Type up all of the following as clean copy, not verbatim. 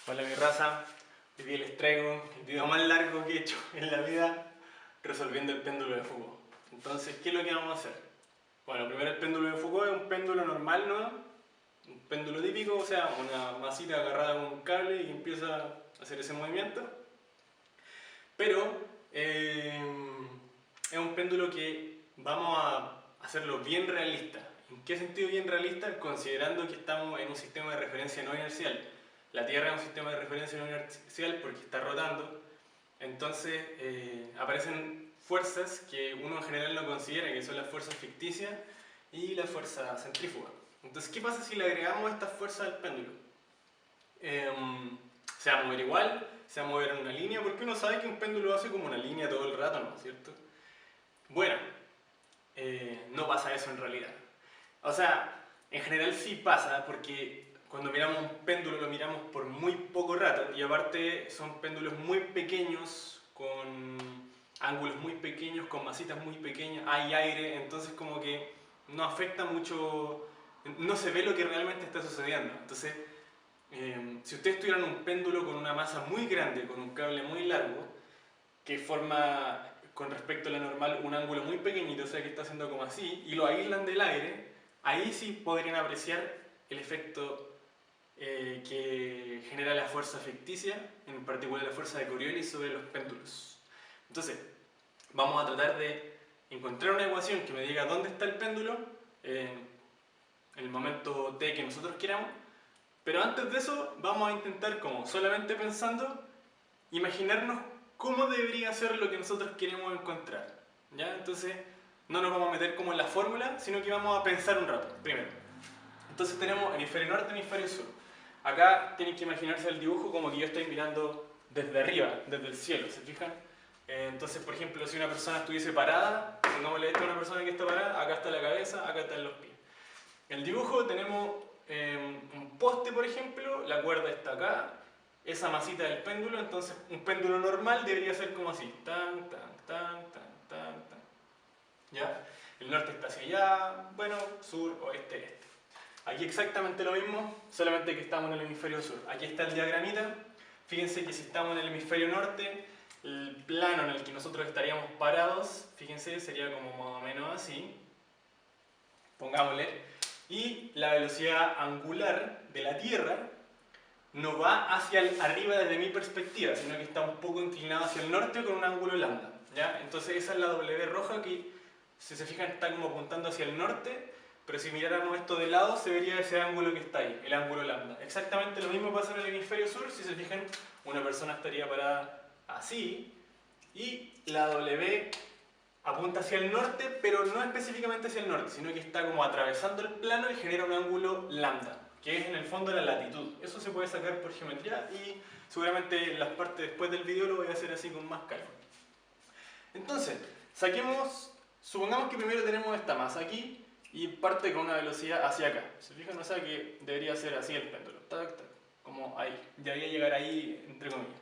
Hola mi raza, hoy día les traigo el video más largo que he hecho en la vida resolviendo el péndulo de Foucault. Entonces, ¿qué es lo que vamos a hacer? Bueno, primero el péndulo de Foucault es un péndulo normal, ¿no? Un péndulo típico, o sea, una masita agarrada con un cable y empieza a hacer ese movimiento. Pero es un péndulo que vamos a hacerlo bien realista. ¿En qué sentido bien realista? Considerando que estamos en un sistema de referencia no inercial. La Tierra es un sistema de referencia no inercial porque está rotando. Entonces aparecen fuerzas que uno en general no considera, que son las fuerzas ficticias y la fuerza centrífuga. Entonces, ¿qué pasa si le agregamos estas fuerzas al péndulo? Se va a mover igual, se va a mover en una línea, porque uno sabe que un péndulo hace como una línea todo el rato, ¿no es cierto? Bueno, no pasa eso en realidad. O sea, en general sí pasa, porque cuando miramos un péndulo lo miramos por muy poco rato, y aparte son péndulos muy pequeños, con ángulos muy pequeños, con masitas muy pequeñas, hay aire, entonces como que no afecta mucho, no se ve lo que realmente está sucediendo. Entonces, si ustedes tuvieran un péndulo con una masa muy grande, con un cable muy largo, que forma con respecto a la normal un ángulo muy pequeñito, o sea que está haciendo como así, y lo aíslan del aire, ahí sí podrían apreciar el efecto que genera la fuerza ficticia, en particular la fuerza de Coriolis sobre los péndulos. Entonces, vamos a tratar de encontrar una ecuación que me diga dónde está el péndulo en el momento t que nosotros queramos, pero antes de eso vamos a intentar, como solamente pensando, imaginarnos cómo debería ser lo que nosotros queremos encontrar. ¿Ya? Entonces, no nos vamos a meter como en la fórmula, sino que vamos a pensar un rato, primero. Entonces tenemos hemisferio norte, hemisferio sur. Acá tienen que imaginarse el dibujo como que yo estoy mirando desde arriba, desde el cielo, ¿se fijan? Entonces, por ejemplo, si una persona estuviese parada, pongámosle esto a una persona que está parada, acá está la cabeza, acá están los pies. En el dibujo tenemos un poste, por ejemplo, la cuerda está acá, esa masita del péndulo, entonces un péndulo normal debería ser como así, tan, tan, tan, tan, tan, tan. ¿Ya? El norte está hacia allá, bueno, sur, oeste, este. Aquí exactamente lo mismo, solamente que estamos en el hemisferio sur. Aquí está el diagramita. Fíjense que si estamos en el hemisferio norte, el plano en el que nosotros estaríamos parados, fíjense, sería como más o menos así. Pongámosle. Y la velocidad angular de la Tierra no va hacia arriba desde mi perspectiva, sino que está un poco inclinado hacia el norte con un ángulo lambda. ¿Ya? Entonces esa es la W roja que, si se fijan, está como apuntando hacia el norte, pero si miráramos esto de lado se vería ese ángulo que está ahí, el ángulo lambda. Exactamente lo mismo pasa en el hemisferio sur, si se fijan, una persona estaría parada así, y la W apunta hacia el norte, pero no específicamente hacia el norte, sino que está como atravesando el plano y genera un ángulo lambda, que es en el fondo la latitud. Eso se puede sacar por geometría y seguramente en las partes después del video lo voy a hacer así con más calma. Entonces, supongamos que primero tenemos esta masa aquí y parte con una velocidad hacia acá. ¿Se fijan? O sea que debería ser así el péndulo, tac, tac, como ahí, debería llegar ahí entre comillas.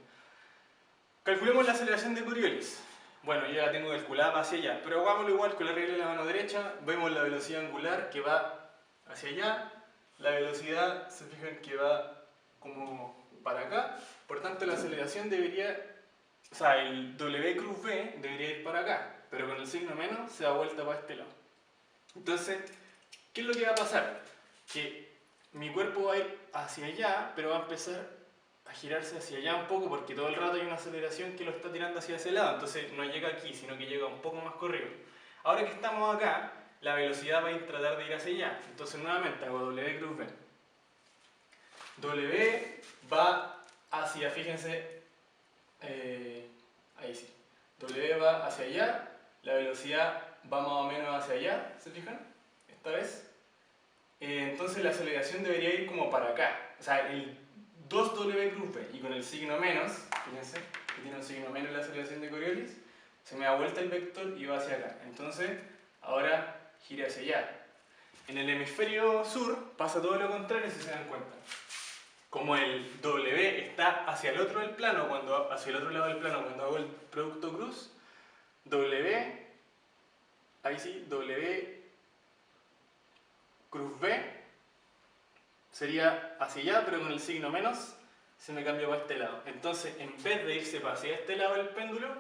Calculemos la aceleración de Coriolis. Bueno, yo ya la tengo calculada hacia allá, pero hagámoslo igual con la regla de la mano derecha. Vemos la velocidad angular que va hacia allá, la velocidad, se fijan que va como para acá, por tanto la aceleración debería, o sea, el W cruz V debería ir para acá, pero con el signo menos se da vuelta para este lado. Entonces, ¿qué es lo que va a pasar? Que mi cuerpo va a ir hacia allá, pero va a empezar a girarse hacia allá un poco porque todo el rato hay una aceleración que lo está tirando hacia ese lado, entonces no llega aquí, sino que llega un poco más corrido. Ahora que estamos acá, la velocidad va a tratar de ir hacia allá, entonces nuevamente hago W cruz V. W va hacia, fíjense, ahí sí, W va hacia allá, la velocidad va más o menos hacia allá, ¿se fijan? Esta vez. Entonces la aceleración debería ir como para acá, o sea, el 2W cruz V y con el signo menos, fíjense, que tiene un signo menos la aceleración de Coriolis, se me da vuelta el vector y va hacia acá. Entonces, ahora gira hacia allá. En el hemisferio sur pasa todo lo contrario si se dan cuenta. Como el W está hacia el otro del plano, hacia el otro lado del plano cuando hago el producto cruz, W, ahí sí, W cruz V sería hacia allá, pero con el signo menos, se me cambia para este lado. Entonces, en vez de irse para hacia este lado el péndulo,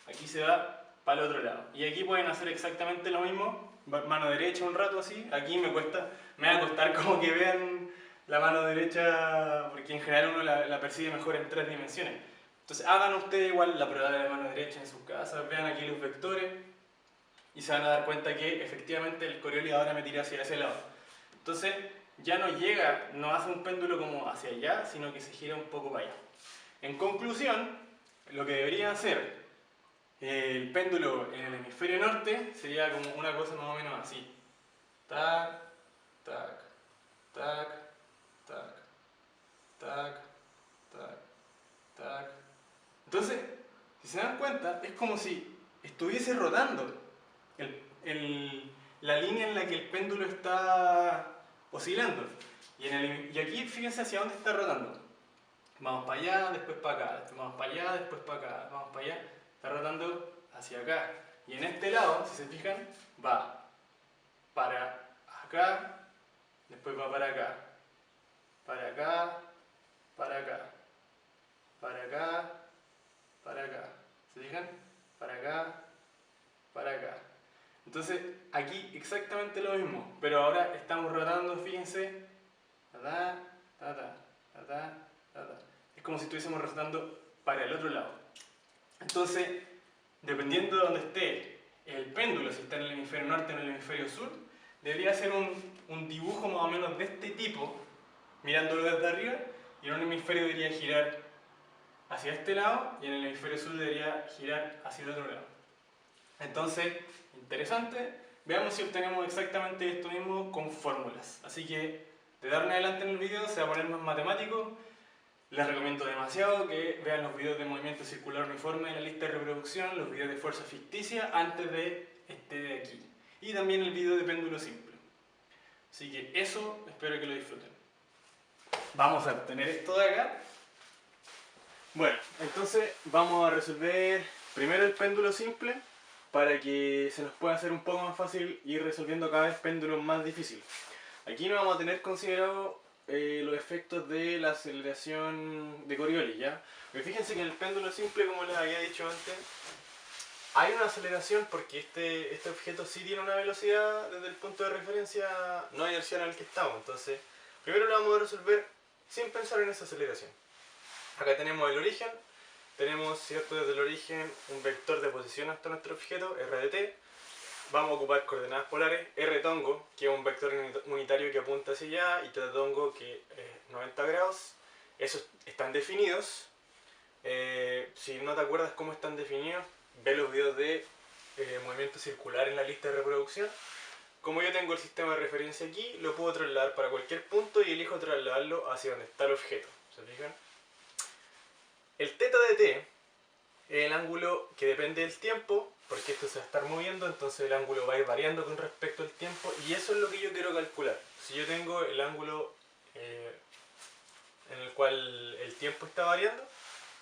aquí se va para el otro lado. Y aquí pueden hacer exactamente lo mismo, mano derecha un rato así. Aquí me va a costar como que vean la mano derecha, porque en general uno la percibe mejor en 3 dimensiones. Entonces hagan ustedes igual la prueba de la mano derecha en sus casas, vean aquí los vectores y se van a dar cuenta que efectivamente el Coriolis ahora me tira hacia ese lado. Entonces ya no llega, no hace un péndulo como hacia allá, sino que se gira un poco para allá. En conclusión, lo que debería hacer el péndulo en el hemisferio norte sería como una cosa más o menos así. Tac, tac, tac, tac, tac, tac, tac. Entonces, si se dan cuenta, es como si estuviese rotando la línea en la que el péndulo está oscilando. Y aquí fíjense hacia dónde está rotando. Vamos para allá, después para acá, después vamos para allá, después para acá, vamos para allá. Está rotando hacia acá. Y en este lado, si se fijan, va para acá, después va para acá, para acá, para acá, para acá, para acá. ¿Se fijan? Para acá, para acá. Entonces, aquí exactamente lo mismo, pero ahora estamos rotando, fíjense, ta, ta, ta, ta, ta, ta, ta. Es como si estuviésemos rotando para el otro lado. Entonces, dependiendo de donde esté el péndulo, si está en el hemisferio norte o en el hemisferio sur, debería ser un dibujo más o menos de este tipo, mirándolo desde arriba, y en un hemisferio debería girar hacia este lado y en el hemisferio sur debería girar hacia el otro lado. Entonces, interesante, veamos si obtenemos exactamente esto mismo con fórmulas. Así que, de dar en adelante en el video se va a poner más matemático. Les recomiendo demasiado que vean los videos de movimiento circular uniforme en la lista de reproducción, los videos de fuerza ficticia antes de este de aquí. Y también el video de péndulo simple. Así que eso, espero que lo disfruten. Vamos a obtener esto de acá. Bueno, entonces vamos a resolver primero el péndulo simple para que se nos pueda hacer un poco más fácil ir resolviendo cada vez péndulos más difíciles. Aquí no vamos a tener considerado los efectos de la aceleración de Coriolis, ¿ya? Pero fíjense que en el péndulo simple, como les había dicho antes, hay una aceleración porque este objeto sí tiene una velocidad desde el punto de referencia no inercial en el que estamos. Entonces, primero lo vamos a resolver sin pensar en esa aceleración. Acá tenemos el origen, tenemos, ¿cierto?, desde el origen un vector de posición hasta nuestro objeto, r de t. Vamos a ocupar coordenadas polares, r tongo, que es un vector unitario que apunta hacia allá, y t tongo, que es 90 grados. Esos están definidos. Si no te acuerdas cómo están definidos, ve los videos de movimiento circular en la lista de reproducción. Como yo tengo el sistema de referencia aquí, lo puedo trasladar para cualquier punto y elijo trasladarlo hacia donde está el objeto. ¿Se fijan? El θ de t es el ángulo que depende del tiempo, porque esto se va a estar moviendo, entonces el ángulo va a ir variando con respecto al tiempo, y eso es lo que yo quiero calcular. Si yo tengo el ángulo en el cual el tiempo está variando,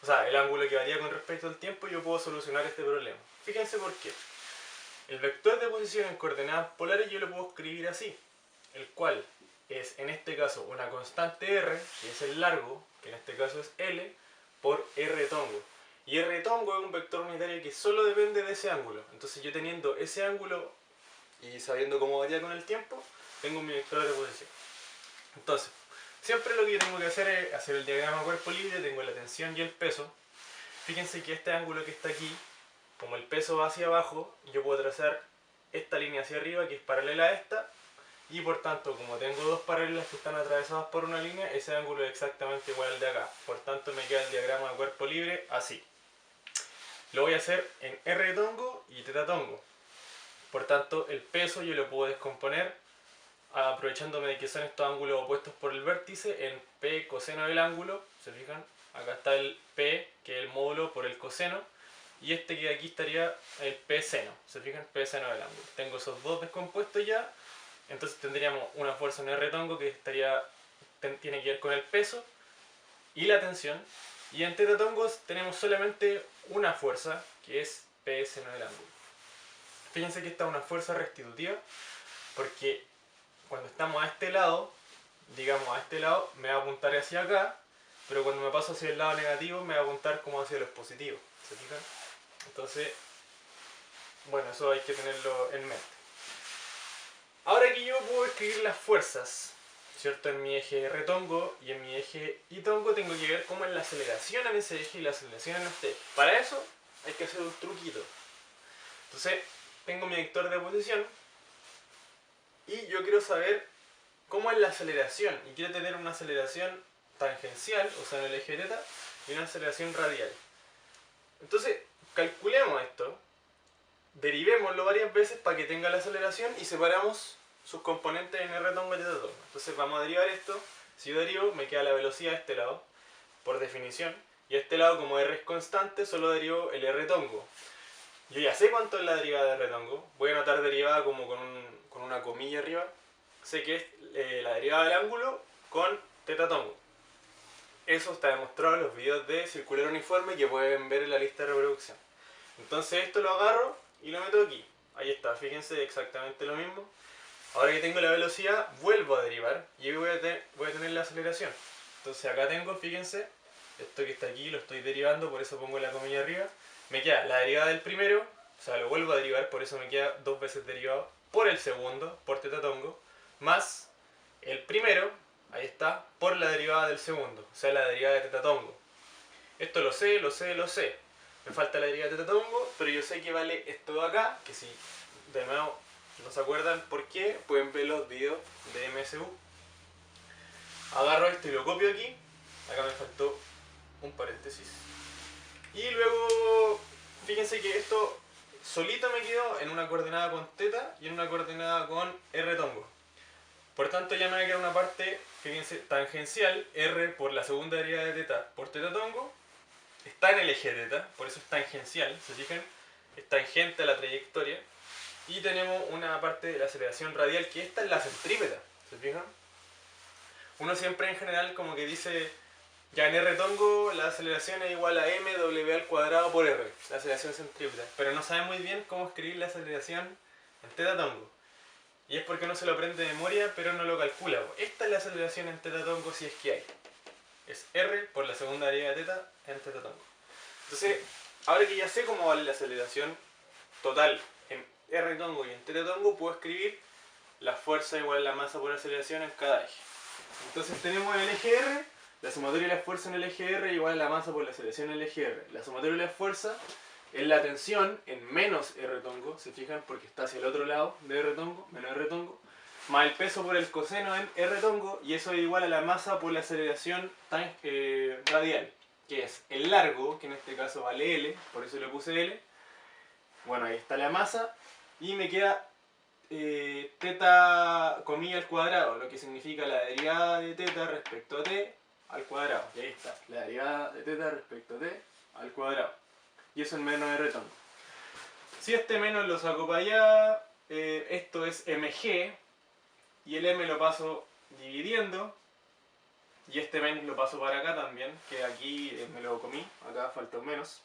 o sea, el ángulo que varía con respecto al tiempo, yo puedo solucionar este problema. Fíjense por qué. El vector de posición en coordenadas polares yo lo puedo escribir así, el cual es en este caso una constante r, que es el largo, que en este caso es L, por r tongo. Y r tongo es un vector unitario que solo depende de ese ángulo. Entonces yo teniendo ese ángulo y sabiendo cómo varía con el tiempo, tengo mi vector de posición. Entonces, siempre lo que yo tengo que hacer es hacer el diagrama cuerpo libre, tengo la tensión y el peso. Fíjense que este ángulo que está aquí, como el peso va hacia abajo, yo puedo trazar esta línea hacia arriba que es paralela a esta, y por tanto, como tengo dos paralelas que están atravesadas por una línea, ese ángulo es exactamente igual al de acá. Por tanto, me queda el diagrama de cuerpo libre así. Lo voy a hacer en r tongo y θ tongo. Por tanto, el peso yo lo puedo descomponer aprovechándome de que son estos ángulos opuestos por el vértice en p coseno del ángulo. ¿Se fijan? Acá está el p, que es el módulo por el coseno, y este que aquí estaría el p seno. ¿Se fijan? P seno del ángulo. Tengo esos dos descompuestos ya. Entonces tendríamos una fuerza en r tongo que tiene que ver con el peso y la tensión. Y en θ tongo tenemos solamente una fuerza, que es P seno del ángulo. Fíjense que esta es una fuerza restitutiva, porque cuando estamos a este lado, digamos a este lado, me va a apuntar hacia acá, pero cuando me paso hacia el lado negativo me va a apuntar como hacia los positivos, ¿se fijan? Entonces, bueno, eso hay que tenerlo en mente. Ahora que yo puedo escribir las fuerzas, ¿cierto? En mi eje R-tongo y en mi eje Y-tongo tengo que ver cómo es la aceleración en ese eje y la aceleración en este eje. Para eso hay que hacer un truquito. Entonces, tengo mi vector de posición y yo quiero saber cómo es la aceleración. Y quiero tener una aceleración tangencial, o sea en el eje θ, y una aceleración radial. Entonces, calculemos esto, derivémoslo varias veces para que tenga la aceleración y separamos sus componentes en R-tongo y θ-tongo. Entonces vamos a derivar esto. Si yo derivo, me queda la velocidad de este lado, por definición. Y a este lado, como R es constante, solo derivo el R-tongo. Yo ya sé cuánto es la derivada de R-tongo. Voy a anotar derivada como con una comilla arriba. Sé que es la derivada del ángulo con θ-tongo. Eso está demostrado en los videos de circular uniforme que pueden ver en la lista de reproducción. Entonces esto lo agarro y lo meto aquí. Ahí está, fíjense, exactamente lo mismo. Ahora que tengo la velocidad, vuelvo a derivar y voy a tener la aceleración. Entonces acá tengo, fíjense, esto que está aquí lo estoy derivando, por eso pongo la comilla arriba. Me queda la derivada del primero, o sea, lo vuelvo a derivar, por eso me queda dos veces derivado por el segundo, por θ-tongo, más el primero, ahí está, por la derivada del segundo, o sea, la derivada de θ-tongo. Esto lo sé, lo sé, lo sé. Me falta la derivada de θ-tongo, pero yo sé que vale esto de acá, que si de nuevo no se acuerdan por qué, pueden ver los videos de MSU. Agarro esto y lo copio aquí. Acá me faltó un paréntesis. Y luego, fíjense que esto solito me quedó en una coordenada con θ y en una coordenada con R-tongo. Por tanto ya me va a quedar una parte, fíjense, tangencial, R por la segunda derivada de θ por θ-tongo. Está en el eje θ, por eso es tangencial, ¿se fijan? Es tangente a la trayectoria. Y tenemos una parte de la aceleración radial, que esta es la centrípeta, ¿se fijan? Uno siempre en general como que dice, ya en R-tongo la aceleración es igual a mw al cuadrado por r, la aceleración centrípeta. Pero no sabe muy bien cómo escribir la aceleración en θ-tongo. Y es porque uno se lo aprende de memoria, pero no lo calcula. Esta es la aceleración en θ-tongo si es que hay. Es r por la segunda derivada de θ en θ-tongo. Entonces, ahora que ya sé cómo vale la aceleración total en R-tongo y en θ-tongo, puedo escribir la fuerza igual a la masa por aceleración en cada eje. Entonces tenemos en el eje R, la sumatoria de la fuerza en el eje R igual a la masa por la aceleración en el eje R. La sumatoria de la fuerza es la tensión en menos R-tongo, se fijan, porque está hacia el otro lado de R-tongo, menos R-tongo, más el peso por el coseno en R-tongo, y eso es igual a la masa por la aceleración radial, que es el largo, que en este caso vale L, por eso le puse L. Bueno, ahí está la masa, y me queda θ comilla al cuadrado, lo que significa la derivada de θ respecto a t al cuadrado. Y ahí está, la derivada de θ respecto a t al cuadrado. Y eso en menos R-tongo. Si este menos lo saco para allá, esto es mg, y el m lo paso dividiendo, y este menos lo paso para acá también, que aquí me lo comí, acá falta un menos.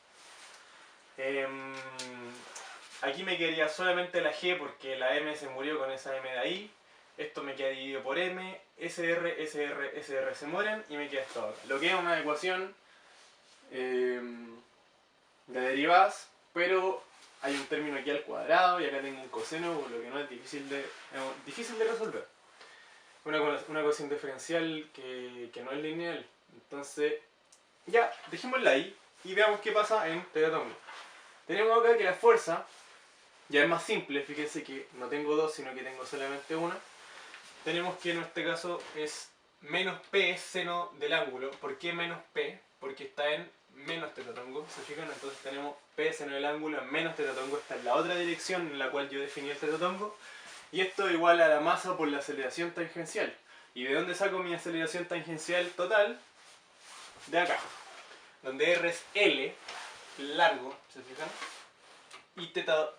Aquí me quedaría solamente la g porque la m se murió con esa m de ahí. Esto me queda dividido por m, SR, SR, SR se mueren y me queda esto acá. Lo que es una ecuación de derivadas, pero hay un término aquí al cuadrado y acá tengo un coseno, por lo que no es difícil de resolver. Una ecuación diferencial que no es lineal. Entonces, ya, dejémosla ahí y veamos qué pasa en θ-tongo. Tenemos acá que la fuerza ya es más simple, fíjense que no tengo dos, sino que tengo solamente una. Tenemos que en este caso es menos P seno del ángulo. ¿Por qué menos P? Porque está en menos θ-tongo, ¿se fijan? Entonces tenemos P seno del ángulo en menos θ-tongo. Esta es la otra dirección en la cual yo definí el θ-tongo. Y esto es igual a la masa por la aceleración tangencial. ¿Y de dónde saco mi aceleración tangencial total? De acá. Donde R es L, largo, ¿se fijan? Y θ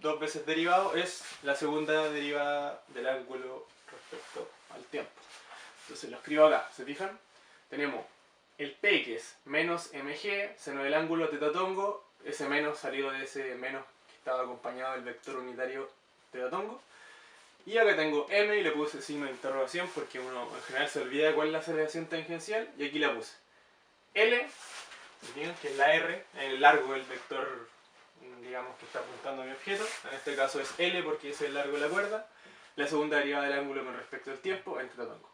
dos veces derivado es la segunda derivada del ángulo respecto al tiempo. Entonces lo escribo acá, ¿se fijan? Tenemos el P que es menos mg, seno del ángulo θ-tongo, ese menos salió de ese menos que estaba acompañado del vector unitario θ-tongo. Y acá tengo m y le puse signo de interrogación porque uno en general se olvida de cuál es la aceleración tangencial y aquí la puse. L, ¿se fijan? Que es la R, el largo del vector, digamos, que está apuntando a mi objeto. En este caso es L porque es el largo de la cuerda. La segunda derivada del ángulo con respecto al tiempo en tetatongo.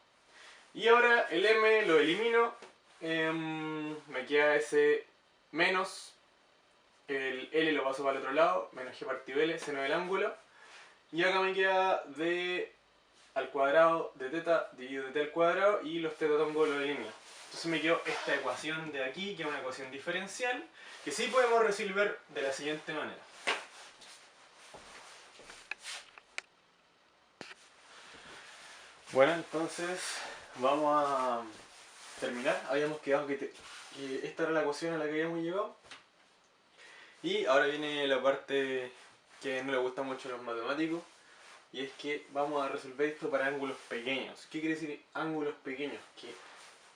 Y ahora el M lo elimino. Me queda ese menos. El L lo paso para el otro lado. Menos G partido L, seno del ángulo. Y acá me queda D al cuadrado de teta dividido de t al cuadrado. Y los tetatongos lo elimino. Entonces me quedó esta ecuación de aquí, que es una ecuación diferencial, que sí podemos resolver de la siguiente manera. Bueno, entonces vamos a terminar. Habíamos quedado que esta era la ecuación a la que habíamos llegado. Y ahora viene la parte que no le gusta mucho a los matemáticos. Y es que vamos a resolver esto para ángulos pequeños. ¿Qué quiere decir ángulos pequeños? Que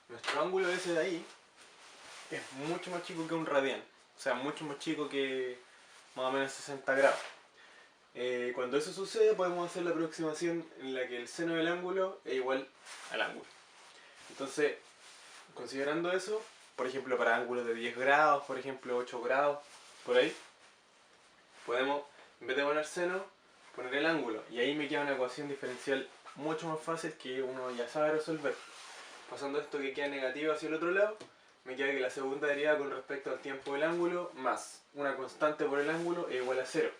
nuestro ángulo ese de ahí es mucho más chico que un radián. O sea, mucho más chico que más o menos 60 grados. Cuando eso sucede podemos hacer la aproximación en la que el seno del ángulo es igual al ángulo. Entonces, considerando eso, por ejemplo para ángulos de 10 grados, por ejemplo 8 grados, por ahí, podemos, en vez de poner seno, poner el ángulo. Y ahí me queda una ecuación diferencial mucho más fácil que uno ya sabe resolver. Pasando esto que queda negativo hacia el otro lado, me queda que la segunda derivada con respecto al tiempo del ángulo más una constante por el ángulo es igual a 0.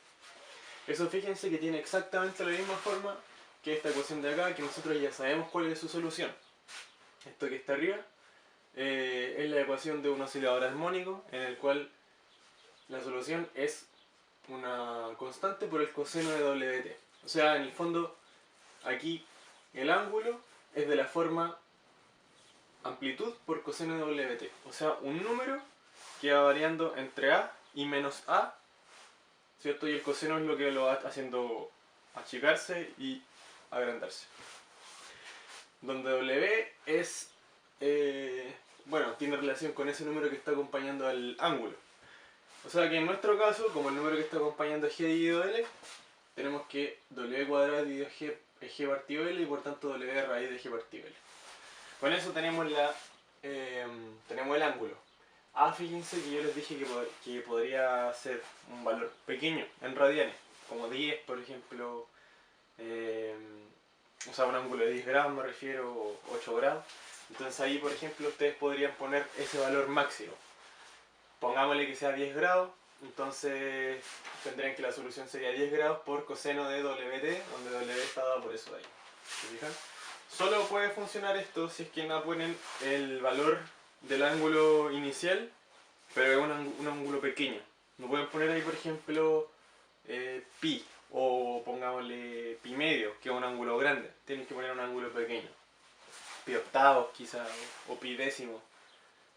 Eso fíjense que tiene exactamente la misma forma que esta ecuación de acá, que nosotros ya sabemos cuál es su solución. Esto que está arriba es la ecuación de un oscilador armónico en el cual la solución es una constante por el coseno de WT. O sea, en el fondo, aquí el ángulo es de la forma amplitud por coseno de WT. O sea, un número que va variando entre A y menos A, ¿cierto? Y el coseno es lo que lo va haciendo achicarse y agrandarse. Donde W es, bueno, tiene relación con ese número que está acompañando al ángulo. O sea que en nuestro caso, como el número que está acompañando es G dividido L, tenemos que W cuadrado dividido G es G partido L y por tanto W raíz de G partido L. Con eso tenemos tenemos el ángulo. Fíjense que yo les dije que podría ser un valor pequeño en radianes, como 10 por ejemplo, o sea un ángulo de 10 grados me refiero, o 8 grados. Entonces ahí por ejemplo ustedes podrían poner ese valor máximo. Pongámosle que sea 10 grados, entonces tendrían que la solución sería 10 grados por coseno de WT, donde W está dado por eso de ahí. ¿Se fijan? Solo puede funcionar esto si es que no ponen el valor del ángulo inicial, pero es un ángulo pequeño. No pueden poner ahí, por ejemplo, pi, o pongámosle pi medio, que es un ángulo grande. Tienen que poner un ángulo pequeño. Pi octavos quizá, o pi décimo.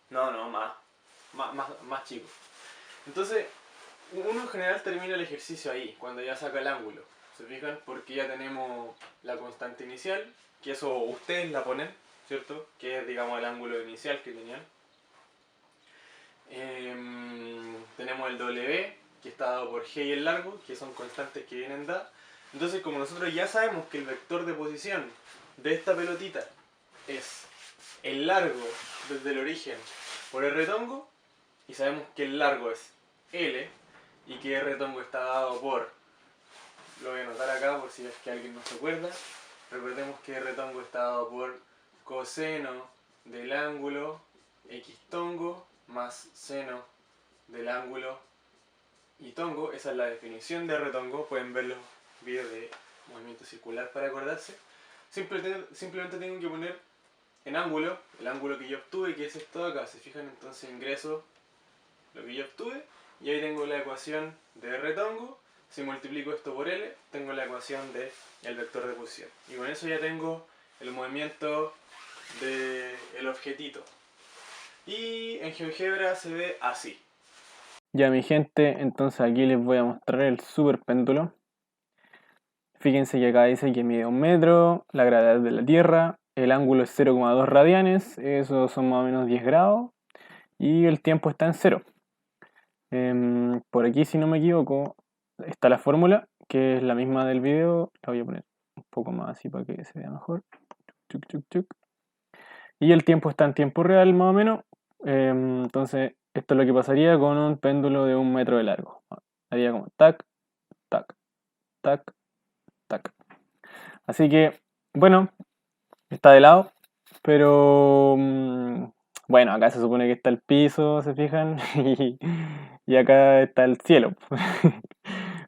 No, más chico. Entonces, uno en general termina el ejercicio ahí, cuando ya saca el ángulo. ¿Se fijan? Porque ya tenemos la constante inicial, que eso ustedes la ponen, ¿cierto? Que es, digamos, el ángulo inicial que tenían. Tenemos el W, que está dado por G y el largo, que son constantes que vienen dadas. Entonces, como nosotros ya sabemos que el vector de posición de esta pelotita es el largo desde el origen por R tongo, y sabemos que el largo es L, y que R tongo está dado por, lo voy a anotar acá por si es que alguien no se acuerda, recordemos que R tongo está dado por coseno del ángulo X tongo más seno del ángulo Y tongo. Esa es la definición de R tongo, pueden ver los videos de movimiento circular para acordarse. Simplemente tengo que poner en ángulo, el ángulo que yo obtuve, que es esto de acá. Se fijan, entonces ingreso lo que yo obtuve y ahí tengo la ecuación de R tongo. Si multiplico esto por L, tengo la ecuación del vector de posición. Y con eso ya tengo el movimiento del objetito. Y en GeoGebra se ve así. Ya mi gente, entonces aquí les voy a mostrar el superpéndulo. Fíjense que acá dice que mide 1 metro, la gravedad de la Tierra, el ángulo es 0,2 radianes, eso son más o menos 10 grados, y el tiempo está en 0. Por aquí, si no me equivoco, está la fórmula, que es la misma del video. La voy a poner un poco más así para que se vea mejor. Chuc, chuc, chuc. Y el tiempo está en tiempo real, más o menos. Entonces, esto es lo que pasaría con un péndulo de 1 metro de largo. Haría como tac, tac, tac, tac. Así que, bueno, está de lado, pero bueno, acá se supone que está el piso, ¿se fijan? Y acá está el cielo.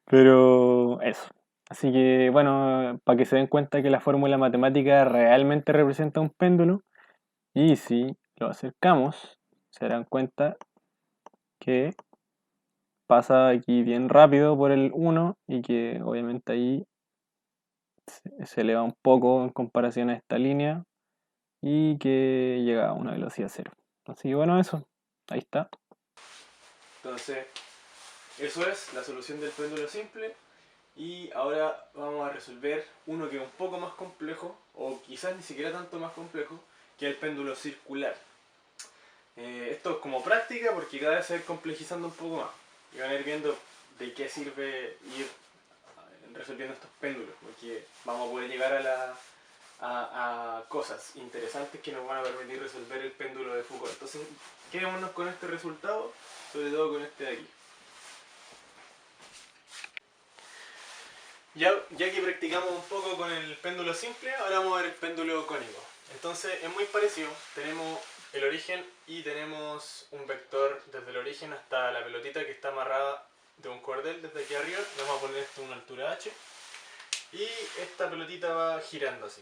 Pero eso. Así que, bueno, para que se den cuenta que la fórmula matemática realmente representa un péndulo, y si lo acercamos, se darán cuenta que pasa aquí bien rápido por el 1 y que obviamente ahí se eleva un poco en comparación a esta línea y que llega a una velocidad cero. Así que bueno, eso, ahí está. Entonces, eso es la solución del péndulo simple. Y ahora vamos a resolver uno que es un poco más complejo, o quizás ni siquiera tanto más complejo, que es el péndulo circular. Esto es como práctica porque cada vez se va a ir complejizando un poco más. Y van a ir viendo de qué sirve ir resolviendo estos péndulos, porque vamos a poder llegar a cosas interesantes que nos van a permitir resolver el péndulo de Foucault. Entonces, quedémonos con este resultado, sobre todo con este de aquí. Ya que practicamos un poco con el péndulo simple, ahora vamos a ver el péndulo cónico. Entonces es muy parecido, tenemos el origen y tenemos un vector desde el origen hasta la pelotita que está amarrada de un cordel desde aquí arriba. Le vamos a poner esto a una altura h. Y esta pelotita va girando así.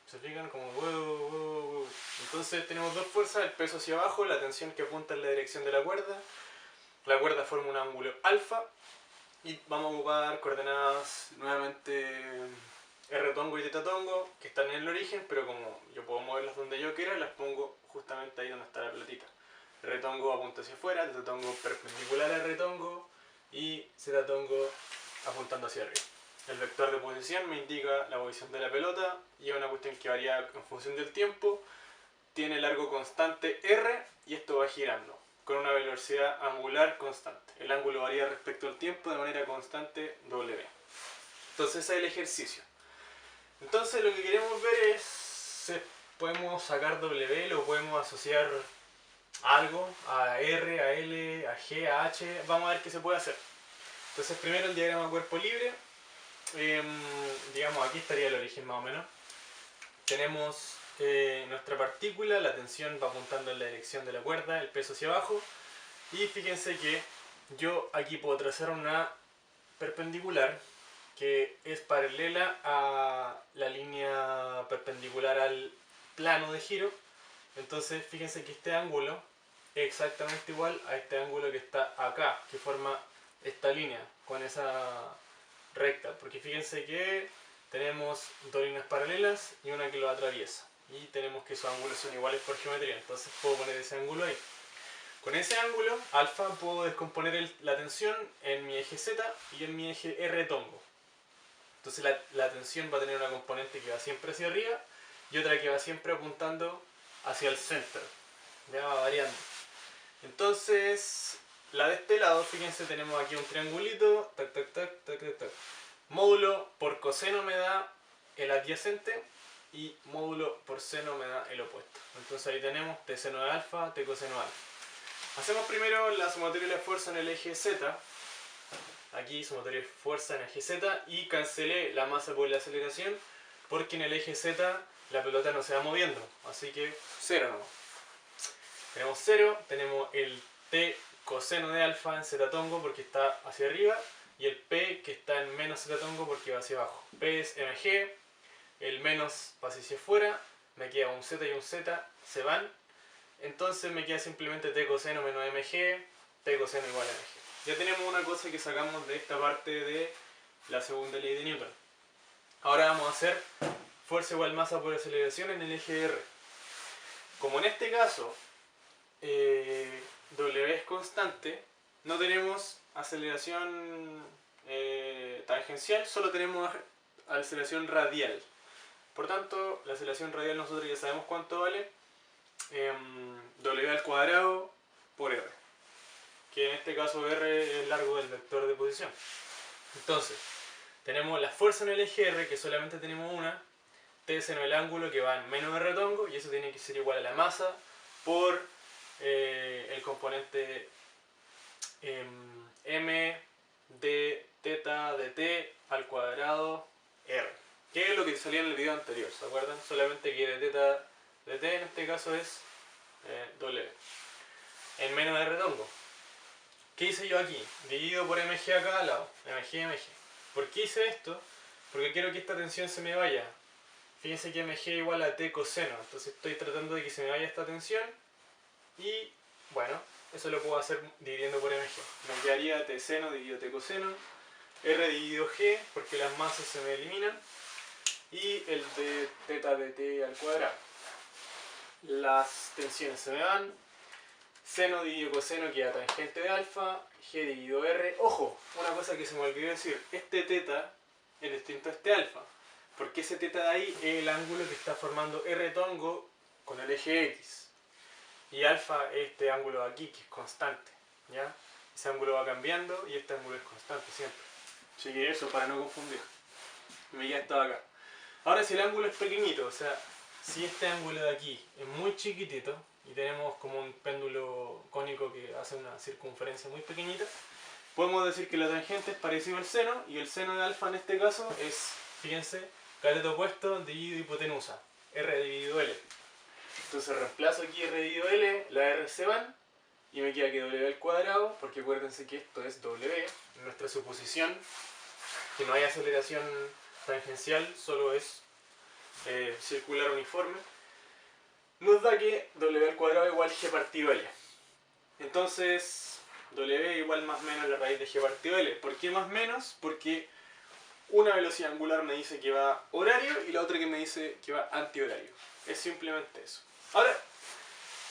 ¿Se fijan? Como wow. Entonces tenemos dos fuerzas, el peso hacia abajo, la tensión que apunta en la dirección de la cuerda. La cuerda forma un ángulo alfa. Y vamos a ocupar coordenadas nuevamente R tongo y teta tongo, que están en el origen, pero como yo puedo moverlas donde yo quiera, las pongo justamente ahí donde está la pelotita. R tongo apunta hacia afuera, teta tongo perpendicular a R tongo y zeta tongo apuntando hacia arriba. El vector de posición me indica la posición de la pelota y es una cuestión que varía en función del tiempo. Tiene largo constante R y esto va girando con una velocidad angular constante. El ángulo varía respecto al tiempo de manera constante W. Entonces ese es el ejercicio. Entonces lo que queremos ver es, podemos sacar W, lo podemos asociar a algo, a R, a L, a G, a H, vamos a ver qué se puede hacer. Entonces primero el diagrama cuerpo libre, digamos aquí estaría el origen más o menos. Tenemos nuestra partícula, la tensión va apuntando en la dirección de la cuerda, el peso hacia abajo. Y fíjense que yo aquí puedo trazar una perpendicular que es paralela a la línea perpendicular al plano de giro. Entonces fíjense que este ángulo es exactamente igual a este ángulo que está acá, que forma esta línea con esa recta. Porque fíjense que tenemos dos líneas paralelas y una que lo atraviesa. Y tenemos que esos ángulos son iguales por geometría, entonces puedo poner ese ángulo ahí. Con ese ángulo, alfa, puedo descomponer la tensión en mi eje Z y en mi eje R tongo. Entonces la tensión va a tener una componente que va siempre hacia arriba y otra que va siempre apuntando hacia el center. Ya va variando. Entonces, la de este lado, fíjense, tenemos aquí un triangulito, tac, tac, tac, tac, tac, tac. Módulo por coseno me da el adyacente y módulo por seno me da el opuesto. Entonces ahí tenemos T seno de alfa, T coseno de alfa. Hacemos primero la sumatoria de la fuerza en el eje Z. Aquí sumatoria de fuerza en el eje Z y cancelé la masa por la aceleración porque en el eje Z la pelota no se va moviendo. Así que 0 nomás. Tenemos 0, tenemos el T coseno de alfa en Z tongo porque está hacia arriba y el P que está en menos Z tongo porque va hacia abajo. P es mg, el menos pasa hacia afuera, me queda un Z y un Z, se van. Entonces me queda simplemente T coseno menos mg, T coseno igual a mg. Ya tenemos una cosa que sacamos de esta parte de la segunda ley de Newton. Ahora vamos a hacer fuerza igual masa por aceleración en el eje R. Como en este caso W es constante, no tenemos aceleración tangencial, solo tenemos aceleración radial. Por tanto, la aceleración radial nosotros ya sabemos cuánto vale. W al cuadrado por R, que en este caso R es el largo del vector de posición. Entonces, tenemos la fuerza en el eje R, que solamente tenemos una, T seno el ángulo que va en menos R tongo, y eso tiene que ser igual a la masa por el componente m de teta de t al cuadrado r, que es lo que salía en el video anterior, ¿se acuerdan? Solamente que de teta de t en este caso es w, en menos r tongo. ¿Qué hice yo aquí? Dividido por mg a cada lado, mg. ¿Por qué hice esto? Porque quiero que esta tensión se me vaya. Fíjense que mg igual a t coseno, entonces estoy tratando de que se me vaya esta tensión y bueno, eso lo puedo hacer dividiendo por mg. Me quedaría t seno dividido t coseno, r dividido g, porque las masas se me eliminan, y el de teta de t al cuadrado. Las tensiones se me van, seno dividido coseno queda tangente de alfa, g dividido r. Ojo, una cosa que se me olvidó decir, este teta es distinto a este alfa, porque ese teta de ahí es el ángulo que está formando r tongo con el eje x. Y alfa es este ángulo de aquí, que es constante, ¿ya? Ese ángulo va cambiando y este ángulo es constante siempre. Así que eso, para no confundir. Me queda esto acá. Ahora, si el ángulo es pequeñito, o sea, si este ángulo de aquí es muy chiquitito y tenemos como un péndulo cónico que hace una circunferencia muy pequeñita, podemos decir que la tangente es parecido al seno, y el seno de alfa en este caso es, fíjense, cateto opuesto dividido hipotenusa, r dividido l. Entonces reemplazo aquí r dividido l, la r se van, y me queda que w al cuadrado, porque acuérdense que esto es w, en nuestra suposición, que no hay aceleración tangencial, solo es circular uniforme, nos da que w al cuadrado igual g partido l. Entonces, w igual más menos la raíz de g partido l. ¿Por qué más menos? Porque una velocidad angular me dice que va horario y la otra que me dice que va antihorario. Es simplemente eso. Ahora,